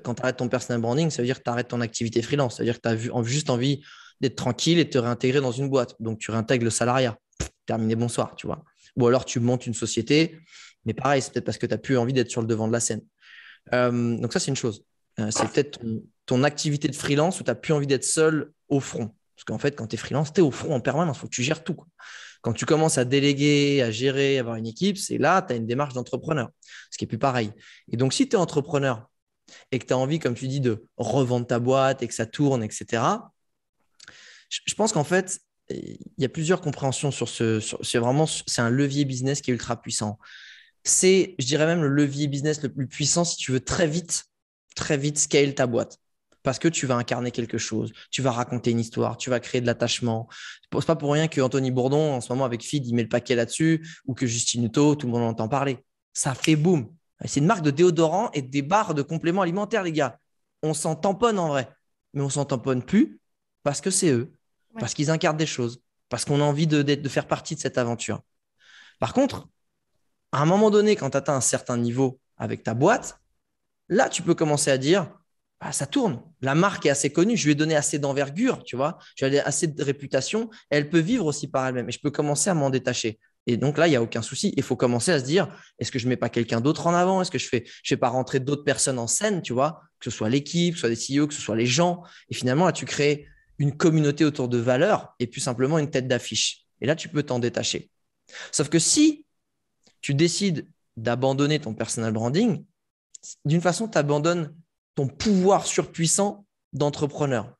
quand tu arrêtes ton personal branding, ça veut dire que tu arrêtes ton activité freelance. Ça veut dire que tu as juste envie d'être tranquille et de te réintégrer dans une boîte. Donc, tu réintègres le salariat. Terminé, bonsoir, tu vois. Ou alors, tu montes une société, mais pareil, c'est peut-être parce que tu n'as plus envie d'être sur le devant de la scène. Donc, ça, c'est une chose. C'est peut-être ton activité de freelance où tu n'as plus envie d'être seul au front. Parce qu'en fait, quand tu es freelance, tu es au front en permanence. Il faut que tu gères tout, quoi. Quand tu commences à déléguer, à gérer, à avoir une équipe, c'est là, tu as une démarche d'entrepreneur, ce qui est plus pareil. Et donc, si tu es entrepreneur et que tu as envie, comme tu dis, de revendre ta boîte et que ça tourne, etc., je pense qu'en fait, il y a plusieurs compréhensions sur c'est un levier business qui est ultra puissant. C'est, je dirais même, le levier business le plus puissant si tu veux très vite scale ta boîte. Parce que tu vas incarner quelque chose, tu vas raconter une histoire, tu vas créer de l'attachement. Ce n'est pas pour rien que Anthony Bourdon, en ce moment, avec Feed, il met le paquet là-dessus, ou que Justine Hutto, tout le monde en entend parler. Ça fait boum. C'est une marque de déodorant et des barres de compléments alimentaires, les gars. On s'en tamponne en vrai, mais on s'en tamponne plus parce que c'est eux, parce qu'ils incarnent des choses, parce qu'on a envie de faire partie de cette aventure. Par contre, à un moment donné, quand tu atteins un certain niveau avec ta boîte, là, tu peux commencer à dire, ça tourne. La marque est assez connue. Je lui ai donné assez d'envergure, tu vois. Je lui ai donné assez de réputation. Elle peut vivre aussi par elle-même. Et je peux commencer à m'en détacher. Et donc là, il n'y a aucun souci. Il faut commencer à se dire, est-ce que je ne mets pas quelqu'un d'autre en avant? Est-ce que je fais pas rentrer d'autres personnes en scène, tu vois, que ce soit l'équipe, que ce soit des CEO, que ce soit les gens. Et finalement, là, tu crées une communauté autour de valeurs et plus simplement une tête d'affiche. Et là, tu peux t'en détacher. Sauf que si tu décides d'abandonner ton personal branding, d'une façon, tu abandonnes ton pouvoir surpuissant d'entrepreneur.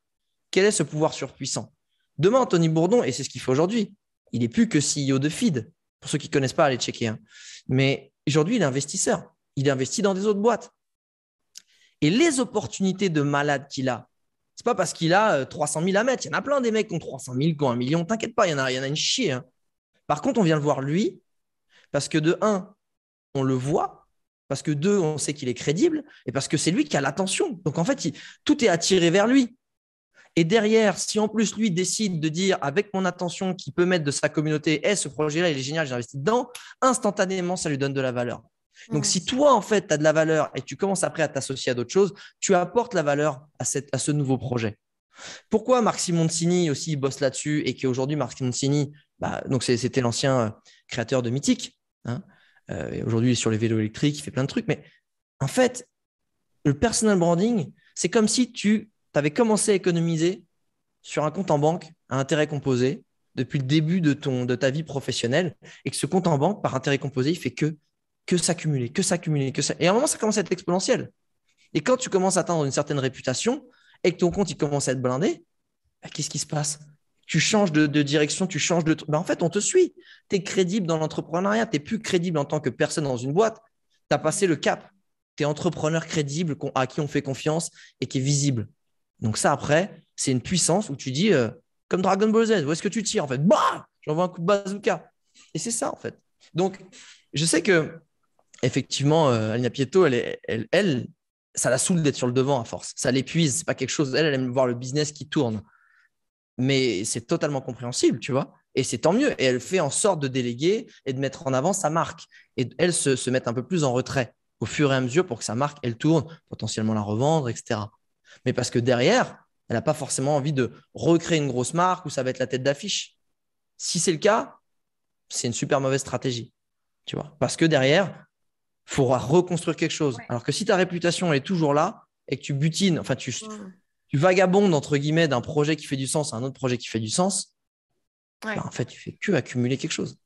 Quel est ce pouvoir surpuissant? Demain, Anthony Bourdon, et c'est ce qu'il fait aujourd'hui, il n'est plus que CEO de Feed. Pour ceux qui ne connaissent pas, allez checker. Mais aujourd'hui, il est investisseur. Il investit dans des autres boîtes. Et les opportunités de malade qu'il a, c'est pas parce qu'il a 300 000 à mettre. Il y en a plein des mecs qui ont 300 000, qui ont 1 million. T'inquiète pas, il y en a une chier. Hein. Par contre, on vient le voir lui parce que de un, on le voit, parce que deux, on sait qu'il est crédible et parce que c'est lui qui a l'attention. Donc en fait, tout est attiré vers lui. Et derrière, si en plus lui décide de dire avec mon attention qu'il peut mettre de sa communauté, ce projet-là, il est génial, j'ai investi dedans, instantanément, ça lui donne de la valeur. Donc, si toi, en fait, tu as de la valeur et que tu commences après à t'associer à d'autres choses, tu apportes la valeur à ce nouveau projet. Pourquoi Marc Simoncini aussi bosse là-dessus et qu'aujourd'hui, Marc Simoncini, donc c'était l'ancien créateur de Mythique. Hein, aujourd'hui, il est sur les vélos électriques, il fait plein de trucs. Mais en fait, le personal branding, c'est comme si tu avais commencé à économiser sur un compte en banque à intérêt composé depuis le début de ta vie professionnelle et que ce compte en banque, par intérêt composé, il fait que s'accumuler, que s'accumuler, que ça. Et à un moment, ça commence à être exponentiel. Et quand tu commences à atteindre une certaine réputation et que ton compte il commence à être blindé, qu'est-ce qui se passe? Tu changes de direction, tu changes de truc. En fait, on te suit. Tu es crédible dans l'entrepreneuriat. Tu n'es plus crédible en tant que personne dans une boîte. Tu as passé le cap. Tu es entrepreneur crédible à qui on fait confiance et qui est visible. Donc ça, après, c'est une puissance où tu dis, comme Dragon Ball Z, où est-ce que tu tires en fait? Bah, j'envoie un coup de bazooka. Et c'est ça en fait. Donc, je sais que effectivement, Alina Pietto, elle, ça la saoule d'être sur le devant à force. Ça l'épuise. C'est pas quelque chose. Elle aime voir le business qui tourne. Mais c'est totalement compréhensible, tu vois. Et c'est tant mieux. Et elle fait en sorte de déléguer et de mettre en avant sa marque. Et elle se met un peu plus en retrait au fur et à mesure pour que sa marque, elle tourne, potentiellement la revendre, etc. Mais parce que derrière, elle n'a pas forcément envie de recréer une grosse marque où ça va être la tête d'affiche. Si c'est le cas, c'est une super mauvaise stratégie, tu vois. Parce que derrière, il faudra reconstruire quelque chose. Ouais. Alors que si ta réputation est toujours là et que tu butines, enfin tu vagabondes entre guillemets d'un projet qui fait du sens à un autre projet qui fait du sens, en fait, tu fais que accumuler quelque chose.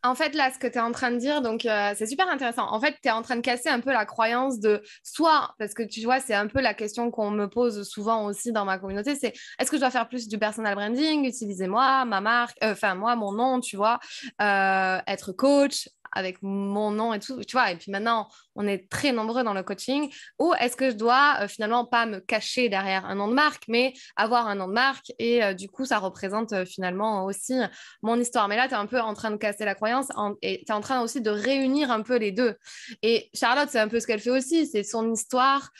En fait, là, ce que tu es en train de dire, donc c'est super intéressant. En fait, tu es en train de casser un peu la croyance de soi, parce que tu vois, c'est un peu la question qu'on me pose souvent aussi dans ma communauté, c'est est-ce que je dois faire plus du personal branding, utiliser moi, ma marque, moi, mon nom, tu vois, être coach avec mon nom et tout, tu vois, et puis maintenant, on est très nombreux dans le coaching, ou est-ce que je dois finalement pas me cacher derrière un nom de marque, mais avoir un nom de marque, et du coup, ça représente finalement aussi mon histoire. Mais là, tu es un peu en train de casser la croyance et tu es en train aussi de réunir un peu les deux. Et Charlotte, c'est un peu ce qu'elle fait aussi, c'est son histoire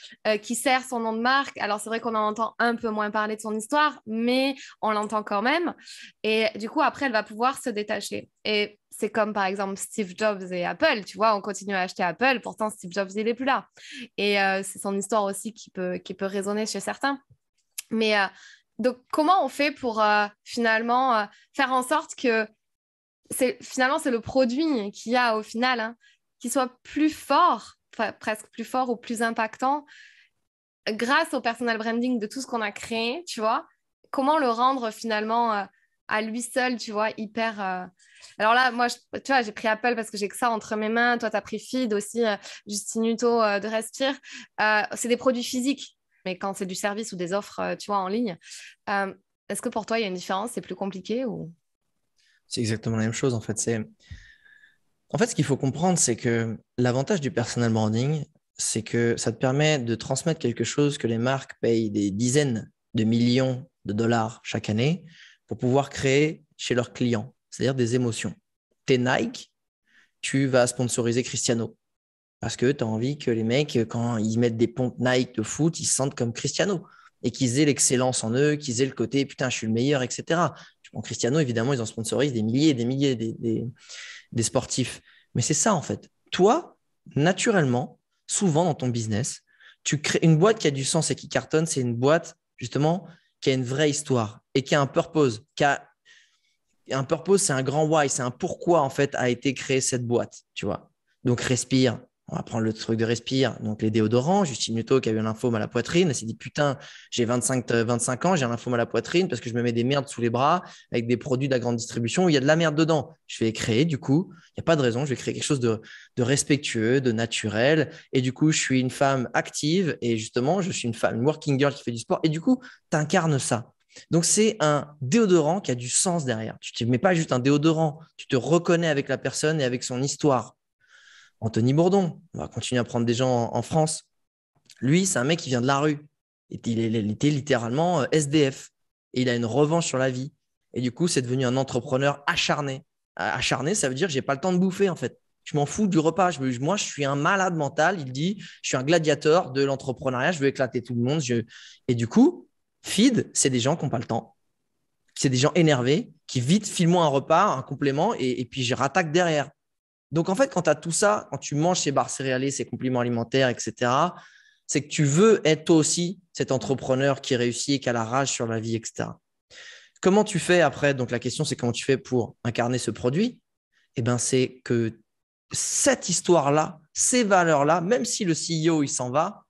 qui sert son nom de marque. Alors, c'est vrai qu'on en entend un peu moins parler de son histoire, mais on l'entend quand même. Et du coup, après, elle va pouvoir se détacher. Et c'est comme par exemple Steve Jobs et Apple, tu vois, on continue à acheter Apple, pourtant Steve Jobs, il n'est plus là. Et c'est son histoire aussi qui peut résonner chez certains. Mais donc, comment on fait pour finalement faire en sorte que finalement, c'est le produit qu'il y a au final, hein, qui soit plus fort, presque plus fort ou plus impactant grâce au personal branding de tout ce qu'on a créé, tu vois. Comment le rendre finalement à lui seul, tu vois, hyper... Alors là, moi, tu vois, j'ai pris Apple parce que j'ai que ça entre mes mains. Toi, tu as pris Feed aussi, Justine Hutto de Respire. C'est des produits physiques, mais quand c'est du service ou des offres, tu vois, en ligne. Est-ce que pour toi, il y a une différence? C'est plus compliqué ou... C'est exactement la même chose, en fait. En fait, ce qu'il faut comprendre, c'est que l'avantage du personal branding, c'est que ça te permet de transmettre quelque chose que les marques payent des dizaines de millions de dollars chaque année pour pouvoir créer chez leurs clients, c'est-à-dire des émotions. T'es Nike, tu vas sponsoriser Cristiano parce que tu as envie que les mecs, quand ils mettent des pompes Nike de foot, ils se sentent comme Cristiano et qu'ils aient l'excellence en eux, qu'ils aient le côté « putain, je suis le meilleur », etc. Bon, Cristiano, évidemment, ils en sponsorisent des milliers et des milliers des sportifs. Mais c'est ça, en fait. Toi, naturellement, souvent dans ton business, tu crées une boîte qui a du sens et qui cartonne. C'est une boîte, justement, qui a une vraie histoire et qui a un purpose. Un purpose, c'est un grand why. C'est un pourquoi, en fait, a été créée cette boîte. Tu vois. Donc, Respire. On va prendre le truc de Respire. Donc, les déodorants. Justine Hutto qui a eu un lymphome à la poitrine. Elle s'est dit, putain, j'ai 25 ans, j'ai un lymphome à la poitrine parce que je me mets des merdes sous les bras avec des produits de la grande distribution où il y a de la merde dedans. Je vais créer, du coup, il n'y a pas de raison. Je vais créer quelque chose de respectueux, de naturel. Et du coup, je suis une femme active et justement, je suis une femme, une working girl qui fait du sport. Et du coup, tu incarnes ça. Donc, c'est un déodorant qui a du sens derrière. Tu ne mets pas juste un déodorant. Tu te reconnais avec la personne et avec son histoire. Anthony Bourdon, on va continuer à prendre des gens en France. Lui, c'est un mec qui vient de la rue. Il était littéralement SDF. Et il a une revanche sur la vie. Et du coup, c'est devenu un entrepreneur acharné. Acharné, ça veut dire que j'ai pas le temps de bouffer, en fait. Je m'en fous du repas. Moi, je suis un malade mental. Il dit, je suis un gladiateur de l'entrepreneuriat. Je veux éclater tout le monde. Et du coup, feed, c'est des gens qui n'ont pas le temps. C'est des gens énervés qui vite filent-moi un repas, un complément, et puis je rattaque derrière. Donc, en fait, quand tu as tout ça, quand tu manges ces barres céréales, ces compléments alimentaires, etc., c'est que tu veux être toi aussi cet entrepreneur qui réussit et qui a la rage sur la vie, etc. Comment tu fais après? Donc, la question, c'est comment tu fais pour incarner ce produit? Eh bien, c'est que cette histoire-là, ces valeurs-là, même si le CEO, il s'en va,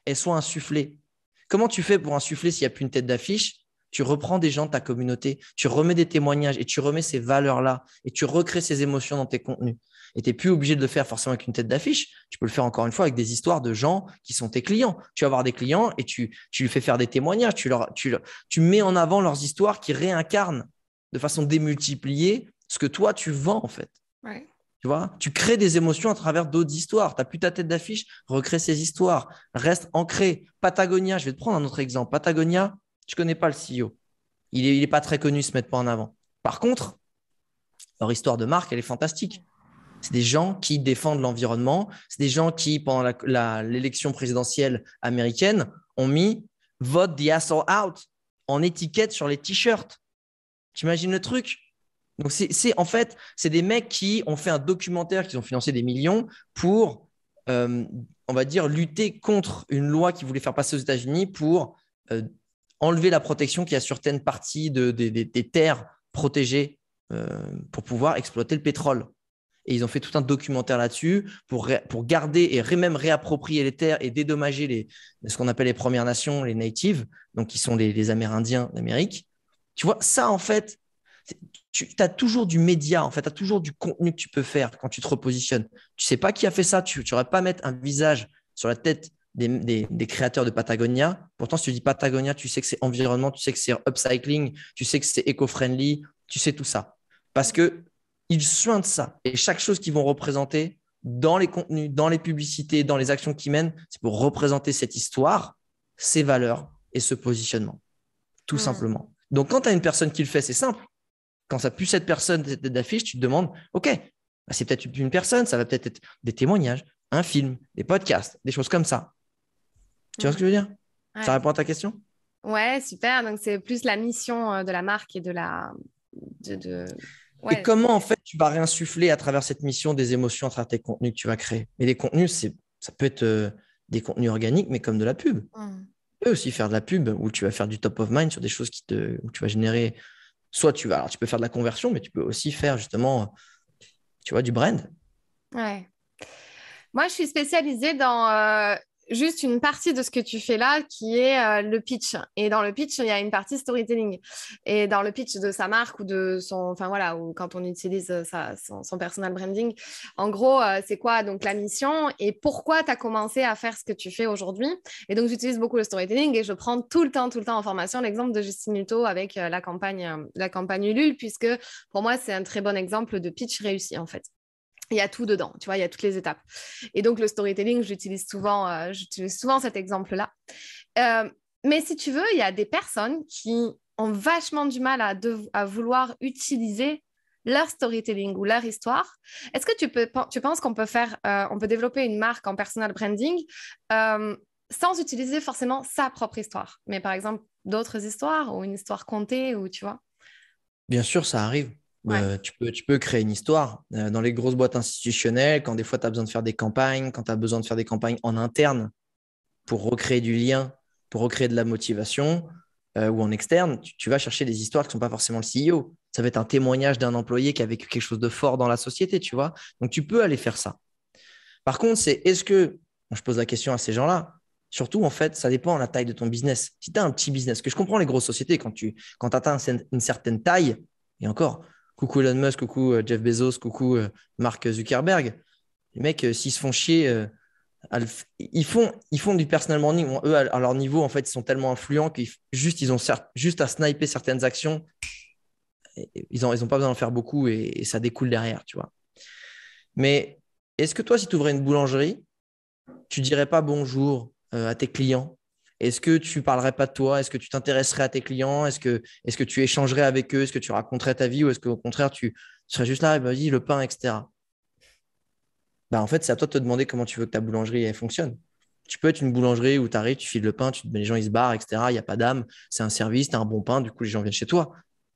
elles soient insufflées. Comment tu fais pour insuffler s'il n'y a plus une tête d'affiche? Tu reprends des gens de ta communauté, tu remets des témoignages et tu remets ces valeurs-là et tu recrées ces émotions dans tes contenus. Et tu n'es plus obligé de le faire forcément avec une tête d'affiche. Tu peux le faire encore une fois avec des histoires de gens qui sont tes clients. Tu vas avoir des clients et tu lui fais faire des témoignages. Tu mets en avant leurs histoires qui réincarnent de façon démultipliée ce que toi, tu vends en fait. Ouais. Tu vois, tu crées des émotions à travers d'autres histoires. Tu n'as plus ta tête d'affiche, recrée ces histoires. Reste ancré. Patagonia, je vais te prendre un autre exemple. Patagonia, je ne connais pas le CEO. Il est pas très connu, ils ne se mettent pas en avant. Par contre, leur histoire de marque, elle est fantastique. C'est des gens qui défendent l'environnement. C'est des gens qui, pendant l'élection présidentielle américaine, ont mis « Vote the asshole out » en étiquette sur les t-shirts. Tu imagines le truc? Donc, en fait, c'est des mecs qui ont fait un documentaire, qui ont financé des millions pour, on va dire, lutter contre une loi qu'ils voulaient faire passer aux États-Unis pour enlever la protection qu'il y a sur certaines parties des terres protégées pour pouvoir exploiter le pétrole. Et ils ont fait tout un documentaire là-dessus pour garder et même réapproprier les terres et dédommager ce qu'on appelle les Premières Nations, les natives, donc qui sont les Amérindiens d'Amérique. Tu vois, ça, en fait, tu as toujours du média, en fait, tu as toujours du contenu que tu peux faire quand tu te repositionnes. Tu ne sais pas qui a fait ça, tu n'aurais pas mettre un visage sur la tête des créateurs de Patagonia. Pourtant, si tu dis Patagonia, tu sais que c'est environnement, tu sais que c'est upcycling, tu sais que c'est éco-friendly, tu sais tout ça. Parce qu'ils soignent ça. Et chaque chose qu'ils vont représenter dans les contenus, dans les publicités, dans les actions qu'ils mènent, c'est pour représenter cette histoire, ces valeurs et ce positionnement. Tout simplement. Donc, quand tu as une personne qui le fait, c'est simple. Quand ça pue cette personne d'affiche, tu te demandes, OK, c'est peut-être une personne, ça va peut-être être des témoignages, un film, des podcasts, des choses comme ça. Tu vois ce que je veux dire? Ouais. Ça répond à ta question? Ouais, super. Donc, c'est plus la mission de la marque et de la... Ouais. Et comment, en fait, tu vas réinsuffler à travers cette mission des émotions à travers tes contenus que tu vas créer? Et les contenus, ça peut être des contenus organiques, mais comme de la pub. Tu peux aussi faire de la pub où tu vas faire du top of mind sur des choses où tu vas générer... Soit tu peux faire de la conversion, mais tu peux aussi faire justement, tu vois, du brand. Ouais. Moi, je suis spécialisée dans juste une partie de ce que tu fais là, qui est le pitch. Et dans le pitch, il y a une partie storytelling. Et dans le pitch de sa marque ou de son... Enfin, voilà, ou quand on utilise son personal branding, en gros, c'est quoi donc la mission et pourquoi tu as commencé à faire ce que tu fais aujourd'hui. Et donc, j'utilise beaucoup le storytelling et je prends tout le temps en formation l'exemple de Justine Hutto avec la campagne Ulule, puisque pour moi, c'est un très bon exemple de pitch réussi, en fait. Il y a tout dedans, tu vois, il y a toutes les étapes. Et donc, le storytelling, j'utilise souvent cet exemple-là. Mais si tu veux, il y a des personnes qui ont vachement du mal à vouloir utiliser leur storytelling ou leur histoire. Est-ce que tu penses qu'on peut on peut développer une marque en personal branding sans utiliser forcément sa propre histoire, mais par exemple d'autres histoires ou une histoire contée ou tu vois? Bien sûr, ça arrive. Ouais. Tu peux créer une histoire. Dans les grosses boîtes institutionnelles, quand des fois tu as besoin de faire des campagnes, quand tu as besoin de faire des campagnes en interne pour recréer du lien, pour recréer de la motivation, ou en externe, tu vas chercher des histoires qui ne sont pas forcément le CEO. Ça va être un témoignage d'un employé qui a vécu quelque chose de fort dans la société, tu vois. Donc, tu peux aller faire ça. Par contre, je pose la question à ces gens-là, surtout, en fait, ça dépend de la taille de ton business. Si tu as un petit business, que je comprends les grosses sociétés, quand tu atteins une certaine taille, et encore, coucou Elon Musk, coucou Jeff Bezos, coucou Mark Zuckerberg. Les mecs, s'ils se font chier, ils font du personal branding. Eux, à leur niveau, en fait, ils sont tellement influents qu'ils ont juste à sniper certaines actions. Ils ont pas besoin d'en faire beaucoup et ça découle derrière, tu vois. Mais est-ce que toi, si tu ouvrais une boulangerie, tu dirais pas bonjour, à tes clients? Est-ce que tu parlerais pas de toi? Est-ce que tu t'intéresserais à tes clients? Est-ce que tu échangerais avec eux? Est-ce que tu raconterais ta vie? Ou est-ce qu'au contraire, tu serais juste là, vas-y, le pain, etc. Bah, en fait, c'est à toi de te demander comment tu veux que ta boulangerie elle fonctionne. Tu peux être une boulangerie où tu arrives, tu files le pain, les gens ils se barrent, etc. Il n'y a pas d'âme, c'est un service, tu as un bon pain, du coup les gens viennent chez toi.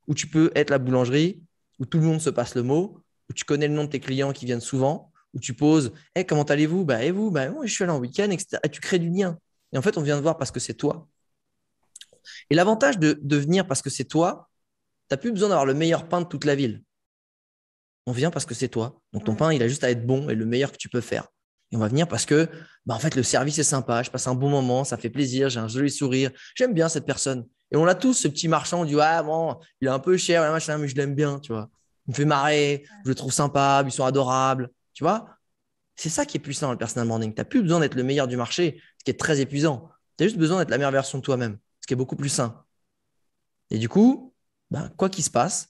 Ou tu peux être la boulangerie où tout le monde se passe le mot, où tu connais le nom de tes clients qui viennent souvent, où tu poses hey, comment allez-vous? Bah, et vous? Bah, moi, je suis allé en week-end, etc. Et tu crées du lien. Et en fait, on vient te voir parce que c'est toi. Et l'avantage de venir parce que c'est toi, tu n'as plus besoin d'avoir le meilleur pain de toute la ville. On vient parce que c'est toi. Donc ton pain, il a juste à être bon et le meilleur que tu peux faire. Et on va venir parce que, bah, en fait, le service est sympa, je passe un bon moment, ça fait plaisir, j'ai un joli sourire, j'aime bien cette personne. Et on a tous ce petit marchand, on dit, ah bon, il est un peu cher, machin, mais je l'aime bien, tu vois. Il me fait marrer, je le trouve sympa, ils sont adorables, tu vois. C'est ça qui est puissant, le personal branding. Tu n'as plus besoin d'être le meilleur du marché, ce qui est très épuisant. Tu as juste besoin d'être la meilleure version de toi-même, ce qui est beaucoup plus sain. Et du coup, bah, quoi qu'il se passe,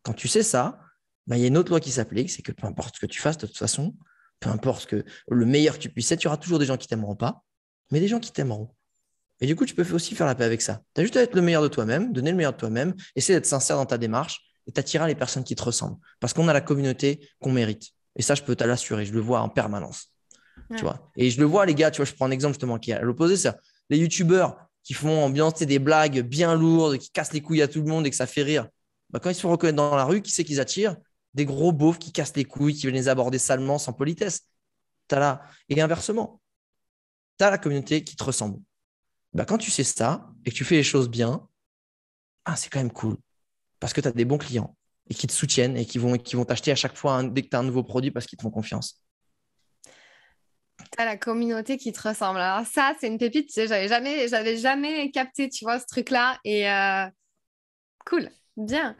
quand tu sais ça, bah, il y a une autre loi qui s'applique, c'est que peu importe ce que tu fasses, de toute façon, peu importe le meilleur que tu puisses être, il y aura toujours des gens qui t'aimeront pas, mais des gens qui t'aimeront. Et du coup, tu peux aussi faire la paix avec ça. Tu as juste à être le meilleur de toi-même, donner le meilleur de toi-même, essayer d'être sincère dans ta démarche et t'attirer les personnes qui te ressemblent. Parce qu'on a la communauté qu'on mérite. Et ça, je peux te l'assurer, je le vois en permanence. Tu vois. Et je le vois, les gars, tu vois, je prends un exemple justement qui est à l'opposé, c'est les youtubeurs qui font ambiancer des blagues bien lourdes, qui cassent les couilles à tout le monde et que ça fait rire. Bah, quand ils se font reconnaître dans la rue, qui c'est qu'ils attirent? Des gros beaufs qui cassent les couilles, qui viennent les aborder salement, sans politesse. Et inversement, tu as la communauté qui te ressemble. Bah, quand tu sais ça et que tu fais les choses bien, c'est quand même cool. Parce que tu as des bons clients et qui te soutiennent et qui vont t'acheter à chaque fois dès que tu as un nouveau produit parce qu'ils te font confiance. T'as la communauté qui te ressemble. Alors ça, c'est une pépite, tu sais, j'avais jamais capté, tu vois, ce truc-là. Et cool, bien.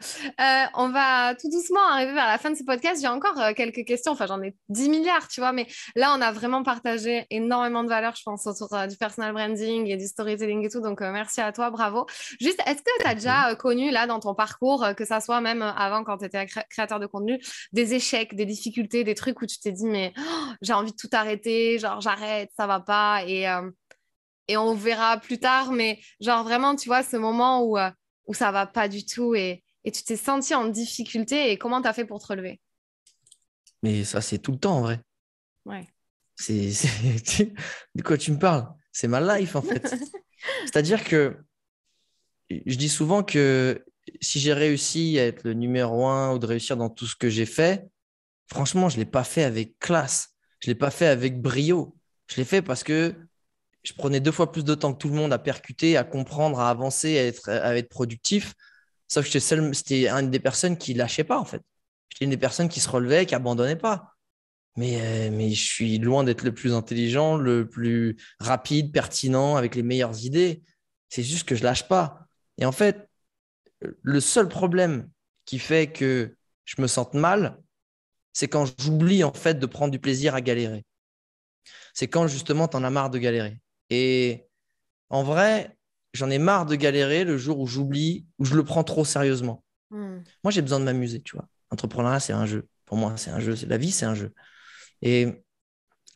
On va tout doucement arriver vers la fin de ce podcast. J'ai encore quelques questions. Enfin, j'en ai 10 milliards, tu vois. Mais là, on a vraiment partagé énormément de valeurs, je pense, autour du personal branding et du storytelling et tout. Donc, merci à toi, bravo. Juste, est-ce que tu as déjà connu, là, dans ton parcours, que ça soit même avant, quand tu étais créateur de contenu, des échecs, des difficultés, des trucs où tu t'es dit, mais j'ai envie de tout arrêter, genre, j'arrête, ça va pas. Et on verra plus tard. Mais genre, vraiment, tu vois, ce moment où ça va pas du tout et tu t'es senti en difficulté et comment tu as fait pour te relever? Mais ça, c'est tout le temps en vrai. Ouais. De quoi tu me parles? C'est ma life en fait. C'est-à-dire que je dis souvent que si j'ai réussi à être le numéro un ou de réussir dans tout ce que j'ai fait, franchement, je ne l'ai pas fait avec classe. Je ne l'ai pas fait avec brio. Je l'ai fait parce que je prenais 2 fois plus de temps que tout le monde à percuter, à comprendre, à avancer, à être productif. Sauf que c'était une des personnes qui ne lâchait pas en fait. J'étais une des personnes qui se relevait, qui n'abandonnait pas. Mais je suis loin d'être le plus intelligent, le plus rapide, pertinent, avec les meilleures idées. C'est juste que je lâche pas. Et en fait, le seul problème qui fait que je me sente mal, c'est quand j'oublie en fait de prendre du plaisir à galérer. C'est quand justement tu en as marre de galérer. Et en vrai, j'en ai marre de galérer le jour où j'oublie, où je le prends trop sérieusement. Moi, j'ai besoin de m'amuser, tu vois. L'entrepreneuriat, c'est un jeu. Pour moi, c'est un jeu. La vie, c'est un jeu. Et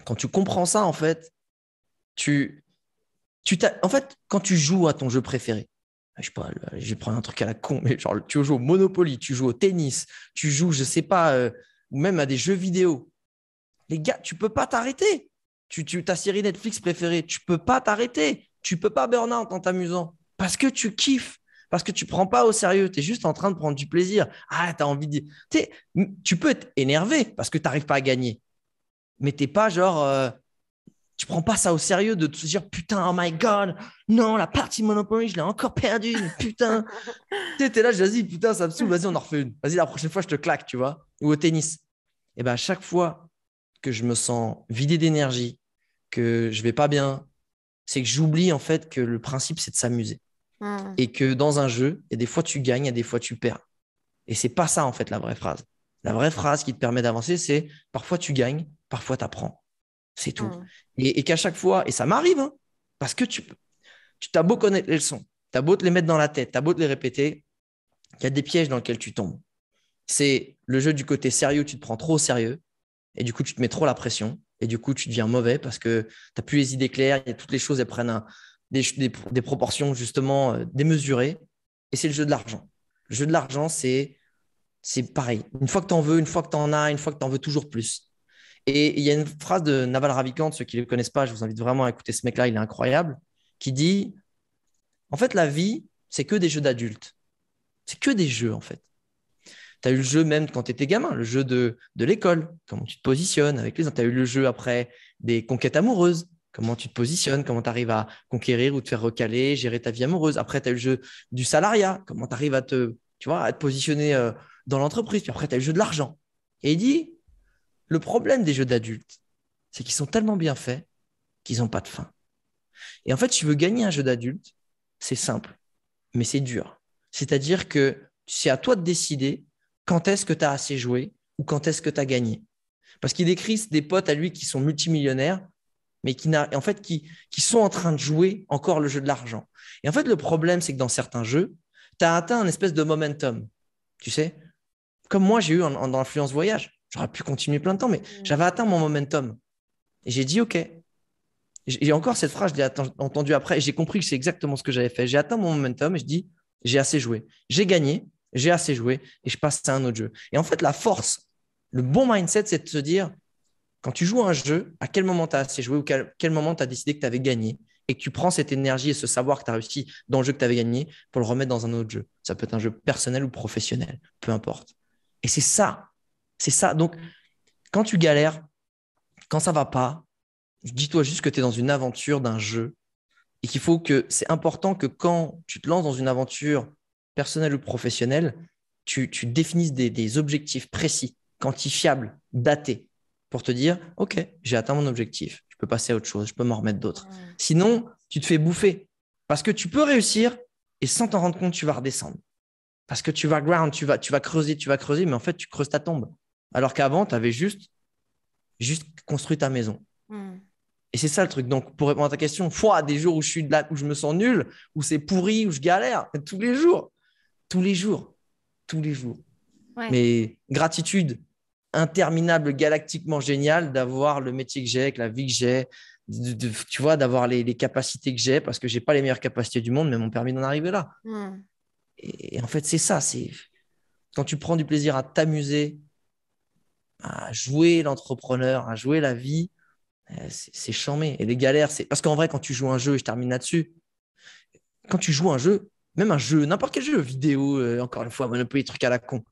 quand tu comprends ça, en fait, en fait, quand tu joues à ton jeu préféré, je sais pas, je vais prendre un truc à la con, mais genre, tu joues au Monopoly, tu joues au tennis, tu joues, je sais pas, ou même à des jeux vidéo. Les gars, tu peux pas t'arrêter. Ta série Netflix préférée, tu peux pas t'arrêter. Tu peux pas burn out en t'amusant parce que tu kiffes, parce que tu prends pas au sérieux. Tu es juste en train de prendre du plaisir. Tu as envie de. Tu peux être énervé parce que tu n'arrives pas à gagner, mais t'es pas genre. Tu prends pas ça au sérieux de te dire putain, oh my god, non, la partie Monopoly, je l'ai encore perdue, putain. Tu es là, vas-y, putain, ça me saoule, vas-y, on en refait une. Vas-y, la prochaine fois, je te claque, tu vois. Ou au tennis. Et bien, à chaque fois que je me sens vidé d'énergie, que je vais pas bien, c'est que j'oublie en fait que le principe, c'est de s'amuser. Et que dans un jeu, il y a des fois tu gagnes, il y a des fois tu perds. Et c'est pas ça en fait la vraie phrase. La vraie phrase qui te permet d'avancer, c'est parfois tu gagnes, parfois tu apprends. C'est tout. Et qu'à chaque fois, et ça m'arrive, hein, parce que tu t'as beau connaître les leçons, tu as beau te les mettre dans la tête, tu as beau te les répéter, il y a des pièges dans lesquels tu tombes. C'est le jeu du côté sérieux, tu te prends trop au sérieux, et du coup, tu te mets trop la pression. Et du coup, tu deviens mauvais parce que tu n'as plus les idées claires. Et toutes les choses, elles prennent des proportions justement démesurées. Et c'est le jeu de l'argent. Le jeu de l'argent, c'est pareil. Une fois que tu en veux, une fois que tu en as, une fois que tu en veux toujours plus. Et il y a une phrase de Naval Ravikant, ceux qui ne le connaissent pas, je vous invite vraiment à écouter ce mec-là, il est incroyable, qui dit, en fait, la vie, c'est que des jeux d'adultes. C'est que des jeux, en fait. Tu as eu le jeu même quand tu étais gamin, le jeu de l'école, comment tu te positionnes avec les autres. Tu as eu le jeu après des conquêtes amoureuses, comment tu te positionnes, comment tu arrives à conquérir ou te faire recaler, gérer ta vie amoureuse. Après, tu as eu le jeu du salariat, comment tu arrives à te positionner dans l'entreprise. Puis après, tu as eu le jeu de l'argent. Et il dit, le problème des jeux d'adultes, c'est qu'ils sont tellement bien faits qu'ils n'ont pas de fin. Et en fait, tu veux gagner un jeu d'adulte, c'est simple, mais c'est dur. C'est-à-dire que c'est à toi de décider quand est-ce que tu as assez joué ou quand est-ce que tu as gagné. Parce qu'il décrit des potes à lui qui sont multimillionnaires, mais qui sont en train de jouer encore le jeu de l'argent. Et en fait, le problème, c'est que dans certains jeux, tu as atteint un espèce de momentum. Tu sais, comme moi, j'ai eu dans l'influence voyage. J'aurais pu continuer plein de temps, mais j'avais atteint mon momentum. Et j'ai dit, OK. J'ai encore cette phrase, je l'ai entendue après, et j'ai compris que c'est exactement ce que j'avais fait. J'ai atteint mon momentum et je dis, j'ai assez joué. J'ai gagné, j'ai assez joué, et je passe à un autre jeu. Et en fait, la force, le bon mindset, c'est de se dire, quand tu joues à un jeu, à quel moment tu as assez joué ou quel moment tu as décidé que tu avais gagné et que tu prends cette énergie et ce savoir que tu as réussi dans le jeu que tu avais gagné pour le remettre dans un autre jeu. Ça peut être un jeu personnel ou professionnel, peu importe. Et c'est ça. C'est ça. Donc, quand tu galères, quand ça va pas, dis-toi juste que tu es dans une aventure d'un jeu et c'est important que quand tu te lances dans une aventure personnelle ou professionnelle, tu définisses des objectifs précis, quantifiables, datés, pour te dire, OK, j'ai atteint mon objectif, je peux passer à autre chose, je peux m'en remettre d'autres. Sinon, tu te fais bouffer parce que tu peux réussir et sans t'en rendre compte, tu vas redescendre. Parce que tu vas creuser, mais en fait, tu creuses ta tombe. Alors qu'avant, tu avais juste construit ta maison. Et c'est ça le truc. Donc, pour répondre à ta question, des jours où je suis là, où je me sens nul, où c'est pourri, où je galère, tous les jours. Ouais. Mais gratitude interminable, galactiquement géniale d'avoir le métier que j'ai, avec la vie que j'ai, tu vois, d'avoir les capacités que j'ai, parce que je n'ai pas les meilleures capacités du monde, mais m'ont permis d'en arriver là. Et en fait, c'est ça. C'est quand tu prends du plaisir à t'amuser, à jouer l'entrepreneur, à jouer la vie, c'est charmé. Et les galères, c'est parce qu'en vrai, quand tu joues un jeu, et je termine là-dessus, quand tu joues un jeu, même un jeu, n'importe quel jeu vidéo, encore une fois, Monopoly, truc à la con.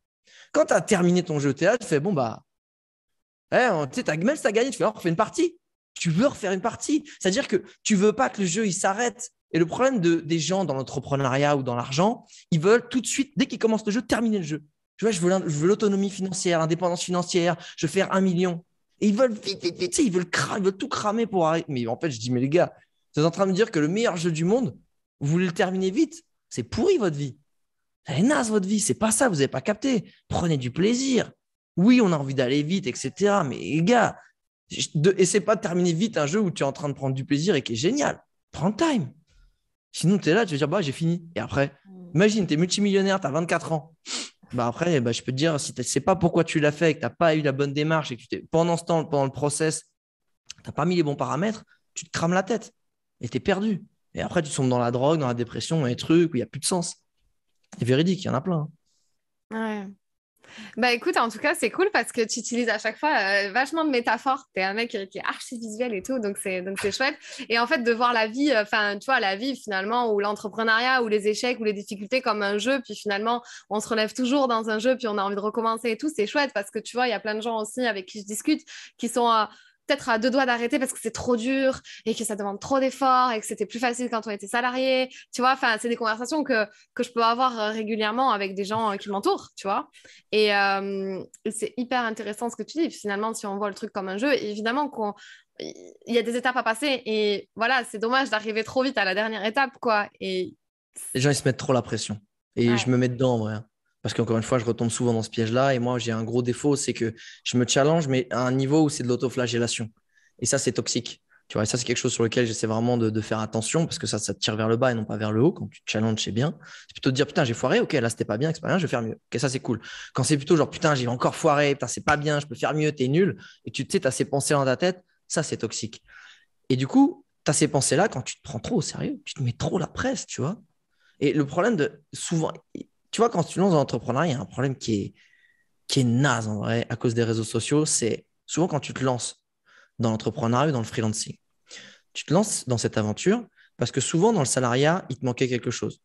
Quand tu as terminé ton jeu, tu es là, tu fais bon, bah, même si tu as gagné, tu fais refais une partie. Tu veux refaire une partie. C'est-à-dire que tu veux pas que le jeu il s'arrête. Et le problème des gens dans l'entrepreneuriat ou dans l'argent, ils veulent tout de suite, dès qu'ils commencent le jeu, terminer le jeu. Je veux l'autonomie financière, l'indépendance financière, je veux faire 1 million. Et ils veulent vite, ils veulent tout cramer pour arrêter. Mais en fait, je dis, mais les gars, vous êtes en train de me dire que le meilleur jeu du monde, vous voulez le terminer vite. C'est pourri votre vie. Elle est naze votre vie. C'est pas ça, vous n'avez pas capté. Prenez du plaisir. Oui, on a envie d'aller vite, etc. Mais les gars, essaie pas de terminer vite un jeu où tu es en train de prendre du plaisir et qui est génial. Prends le time. Sinon, tu es là, tu vas dire, bah, j'ai fini. Et après, imagine, tu es multimillionnaire, tu as 24 ans. Bah après, bah, je peux te dire, si tu ne sais pas pourquoi tu l'as fait et que tu n'as pas eu la bonne démarche et que pendant ce temps, pendant le process, tu n'as pas mis les bons paramètres, tu te crames la tête et tu es perdu. Et après, tu tombes dans la drogue, dans la dépression, dans les trucs où il n'y a plus de sens. C'est véridique, il y en a plein. Ouais. Bah écoute, en tout cas, c'est cool parce que tu utilises à chaque fois vachement de métaphores. T'es un mec qui est archi visuel et tout, donc c'est chouette. Et en fait, de voir la vie, tu vois, la vie finalement, ou l'entrepreneuriat, ou les échecs, ou les difficultés comme un jeu, puis finalement, on se relève toujours dans un jeu, puis on a envie de recommencer et tout, c'est chouette parce que tu vois, il y a plein de gens aussi avec qui je discute qui sont peut-être à 2 doigts d'arrêter parce que c'est trop dur et que ça demande trop d'efforts et que c'était plus facile quand on était salarié, tu vois, enfin c'est des conversations que je peux avoir régulièrement avec des gens qui m'entourent, tu vois, et c'est hyper intéressant ce que tu dis. Finalement, si on voit le truc comme un jeu, évidemment il y a des étapes à passer et voilà, c'est dommage d'arriver trop vite à la dernière étape, quoi. Et les gens ils se mettent trop la pression et je me mets dedans en vrai. Parce qu'encore une fois, je retombe souvent dans ce piège-là. Et moi, j'ai un gros défaut, c'est que je me challenge, mais à un niveau où c'est de l'autoflagellation. Et ça, c'est toxique. Tu vois, et ça, c'est quelque chose sur lequel j'essaie vraiment de faire attention parce que ça te tire vers le bas et non pas vers le haut. Quand tu te challenges, c'est bien. C'est plutôt de dire, putain, j'ai foiré. OK, là, c'était pas bien, c'est pas bien, je vais faire mieux. OK, ça, c'est cool. Quand c'est plutôt genre, putain, j'ai encore foiré, putain, c'est pas bien, je peux faire mieux, t'es nul. Et tu sais, t'as ces pensées dans ta tête. Ça, c'est toxique. Et du coup, tu as ces pensées-là quand tu te prends trop au sérieux, tu te mets trop la presse, tu vois. Et le problème de souvent, tu vois, quand tu lances dans l'entrepreneuriat, il y a un problème qui est naze en vrai à cause des réseaux sociaux. C'est souvent quand tu te lances dans l'entrepreneuriat ou dans le freelancing, tu te lances dans cette aventure parce que souvent dans le salariat, il te manquait quelque chose.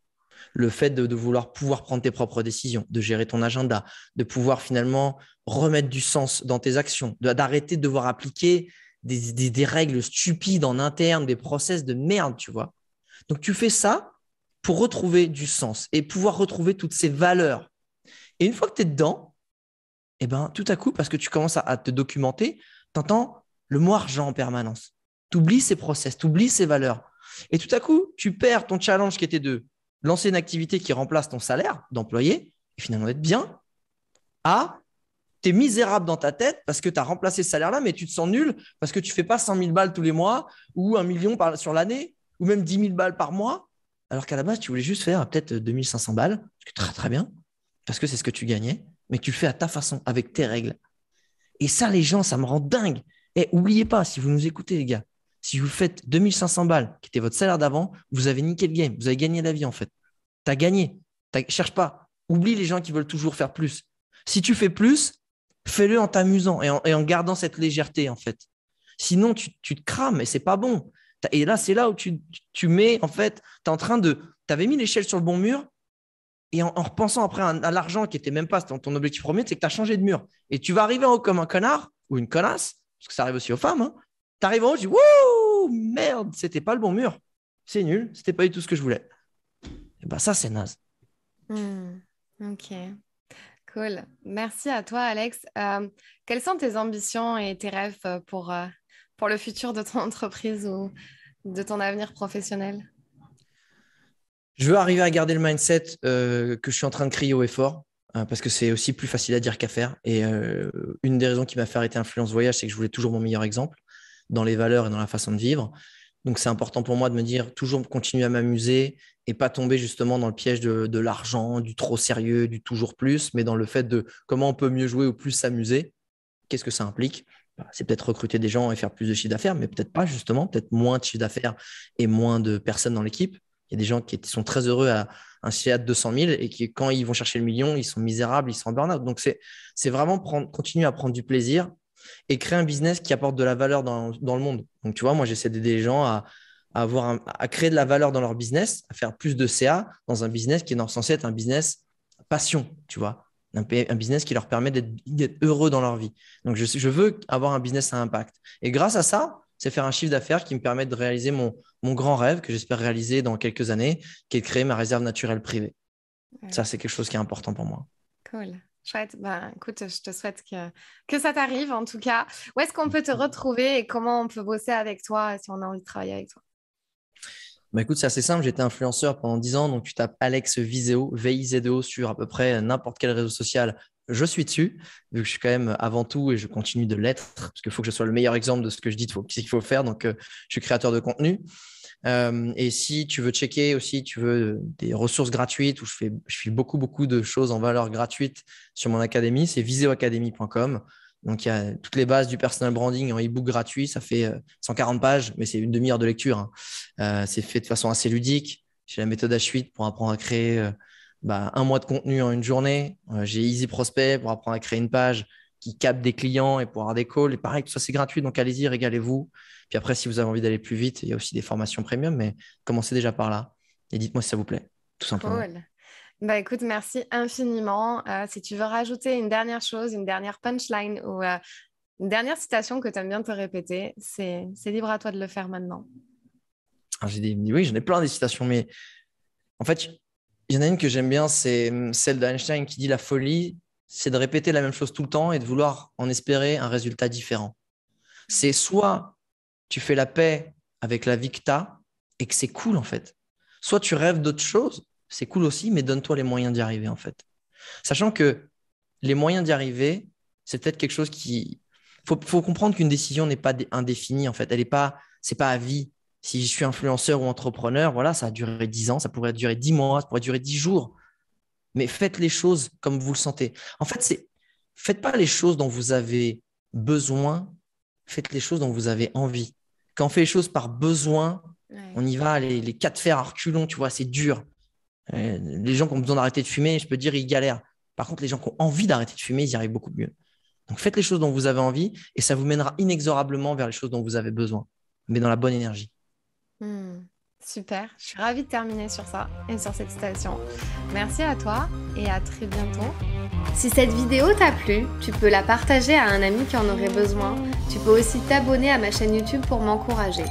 Le fait de vouloir pouvoir prendre tes propres décisions, de gérer ton agenda, de pouvoir finalement remettre du sens dans tes actions, d'arrêter de devoir appliquer des règles stupides en interne, des process de merde, tu vois. Donc, tu fais ça pour retrouver du sens et pouvoir retrouver toutes ces valeurs. Et une fois que tu es dedans, eh ben, tout à coup, parce que tu commences à te documenter, tu entends le mot argent en permanence. Tu oublies ces process, tu oublies ces valeurs. Et tout à coup, tu perds ton challenge qui était de lancer une activité qui remplace ton salaire d'employé et finalement d'être bien à tu es misérable dans ta tête parce que tu as remplacé ce salaire-là, mais tu te sens nul parce que tu ne fais pas 100 000 balles tous les mois ou 1 million sur l'année ou même 10 000 balles par mois, alors qu'à la base, tu voulais juste faire peut-être 2 500 balles, ce qui est très, très bien, parce que c'est ce que tu gagnais, mais tu le fais à ta façon, avec tes règles. Et ça, les gens, ça me rend dingue. Et n'oubliez pas, si vous nous écoutez, les gars, si vous faites 2500 balles, qui était votre salaire d'avant, vous avez niqué le game. Vous avez gagné la vie, en fait. Tu as gagné. Cherche pas. Oublie les gens qui veulent toujours faire plus. Si tu fais plus, fais-le en t'amusant et en gardant cette légèreté, en fait. Sinon, tu te crames et c'est pas bon. Et là, c'est là où tu mets, en fait, tu es en train de. Tu avais mis l'échelle sur le bon mur et en repensant après à l'argent qui n'était même pas ton objectif premier, c'est que tu as changé de mur. Et tu vas arriver en haut comme un connard ou une connasse, parce que ça arrive aussi aux femmes. Hein. Tu arrives en haut, tu dis wouh, merde, c'était pas le bon mur. C'est nul, c'était pas du tout ce que je voulais. Et ben ça, c'est naze. Ok, cool. Merci à toi, Alex. Quelles sont tes ambitions et tes rêves pour le futur de ton entreprise ou de ton avenir professionnel? Je veux arriver à garder le mindset que je suis en train de crier haut et fort, parce que c'est aussi plus facile à dire qu'à faire. Et une des raisons qui m'a fait arrêter Influence Voyage, c'est que je voulais toujours mon meilleur exemple dans les valeurs et dans la façon de vivre. Donc, c'est important pour moi de me dire toujours continuer à m'amuser et pas tomber justement dans le piège de l'argent, du trop sérieux, du toujours plus, mais dans le fait de comment on peut mieux jouer ou plus s'amuser. Qu'est-ce que ça implique? C'est peut-être recruter des gens et faire plus de chiffre d'affaires, mais peut-être pas justement, peut-être moins de chiffre d'affaires et moins de personnes dans l'équipe. Il y a des gens qui sont très heureux à un CA de 200 000 et qui, quand ils vont chercher le million, ils sont misérables, ils sont en burn-out. Donc, c'est vraiment continuer à prendre du plaisir et créer un business qui apporte de la valeur dans le monde. Donc, tu vois, moi, j'essaie d'aider les gens à créer de la valeur dans leur business, à faire plus de CA dans un business qui est censé être un business passion, tu vois, un business qui leur permet d'être heureux dans leur vie. Donc, je veux avoir un business à impact. Et grâce à ça, c'est faire un chiffre d'affaires qui me permet de réaliser mon grand rêve que j'espère réaliser dans quelques années, qui est de créer ma réserve naturelle privée. Ouais. Ça, c'est quelque chose qui est important pour moi. Cool. Chouette. Ben, écoute, je te souhaite que ça t'arrive en tout cas. Où est-ce qu'on peut te retrouver et comment on peut bosser avec toi si on a envie de travailler avec toi? Bah écoute, c'est assez simple. J'étais influenceur pendant 10 ans. Donc, tu tapes Alex Vizeo, VIZEO sur à peu près n'importe quel réseau social. Je suis dessus, vu que je suis quand même avant tout et je continue de l'être, parce qu'il faut que je sois le meilleur exemple de ce que je dis qu'il faut faire. Donc, je suis créateur de contenu. Et si tu veux checker aussi, tu veux des ressources gratuites où je fais beaucoup de choses en valeur gratuite sur mon académie, c'est viseoacademy.com. Donc, il y a toutes les bases du personal branding en e-book gratuit. Ça fait 140 pages, mais c'est une demi-heure de lecture. Hein. C'est fait de façon assez ludique. J'ai la méthode H8 pour apprendre à créer 1 mois de contenu en une journée. J'ai Easy Prospect pour apprendre à créer une page qui capte des clients et pour avoir des calls. Et pareil, tout ça, c'est gratuit. Donc, allez-y, régalez-vous. Puis après, si vous avez envie d'aller plus vite, il y a aussi des formations premium, mais commencez déjà par là. Et dites-moi si ça vous plaît, tout simplement. Cool. Bah écoute, merci infiniment. Si tu veux rajouter une dernière chose, une dernière punchline ou une dernière citation que tu aimes bien te répéter, c'est libre à toi de le faire maintenant. Alors, oui, j'en ai plein des citations, mais en fait, il y en a une que j'aime bien, c'est celle d'Einstein qui dit la folie, c'est de répéter la même chose tout le temps et de vouloir en espérer un résultat différent. C'est soit tu fais la paix avec la vie que tu as et que c'est cool en fait. Soit tu rêves d'autres choses, c'est cool aussi, mais donne-toi les moyens d'y arriver en fait. Sachant que les moyens d'y arriver, c'est peut-être quelque chose qui… faut comprendre qu'une décision n'est pas indéfinie en fait. C'est pas à vie. Si je suis influenceur ou entrepreneur, voilà, ça a duré 10 ans, ça pourrait durer 10 mois, ça pourrait durer 10 jours. Mais faites les choses comme vous le sentez. En fait, faites pas les choses dont vous avez besoin, faites les choses dont vous avez envie. Quand on fait les choses par besoin, on y va, les 4 fers à reculons, tu vois, c'est dur. Les gens qui ont besoin d'arrêter de fumer, je peux dire, ils galèrent. Par contre, les gens qui ont envie d'arrêter de fumer, ils y arrivent beaucoup mieux. Donc, faites les choses dont vous avez envie et ça vous mènera inexorablement vers les choses dont vous avez besoin, mais dans la bonne énergie. Super, je suis ravie de terminer sur ça et sur cette citation. Merci à toi et à très bientôt. Si cette vidéo t'a plu, tu peux la partager à un ami qui en aurait besoin. Tu peux aussi t'abonner à ma chaîne YouTube pour m'encourager.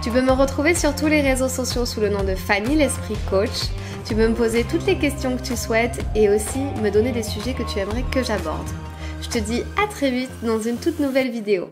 Tu peux me retrouver sur tous les réseaux sociaux sous le nom de Fanny l'Esprit Coach. Tu peux me poser toutes les questions que tu souhaites et aussi me donner des sujets que tu aimerais que j'aborde. Je te dis à très vite dans une toute nouvelle vidéo.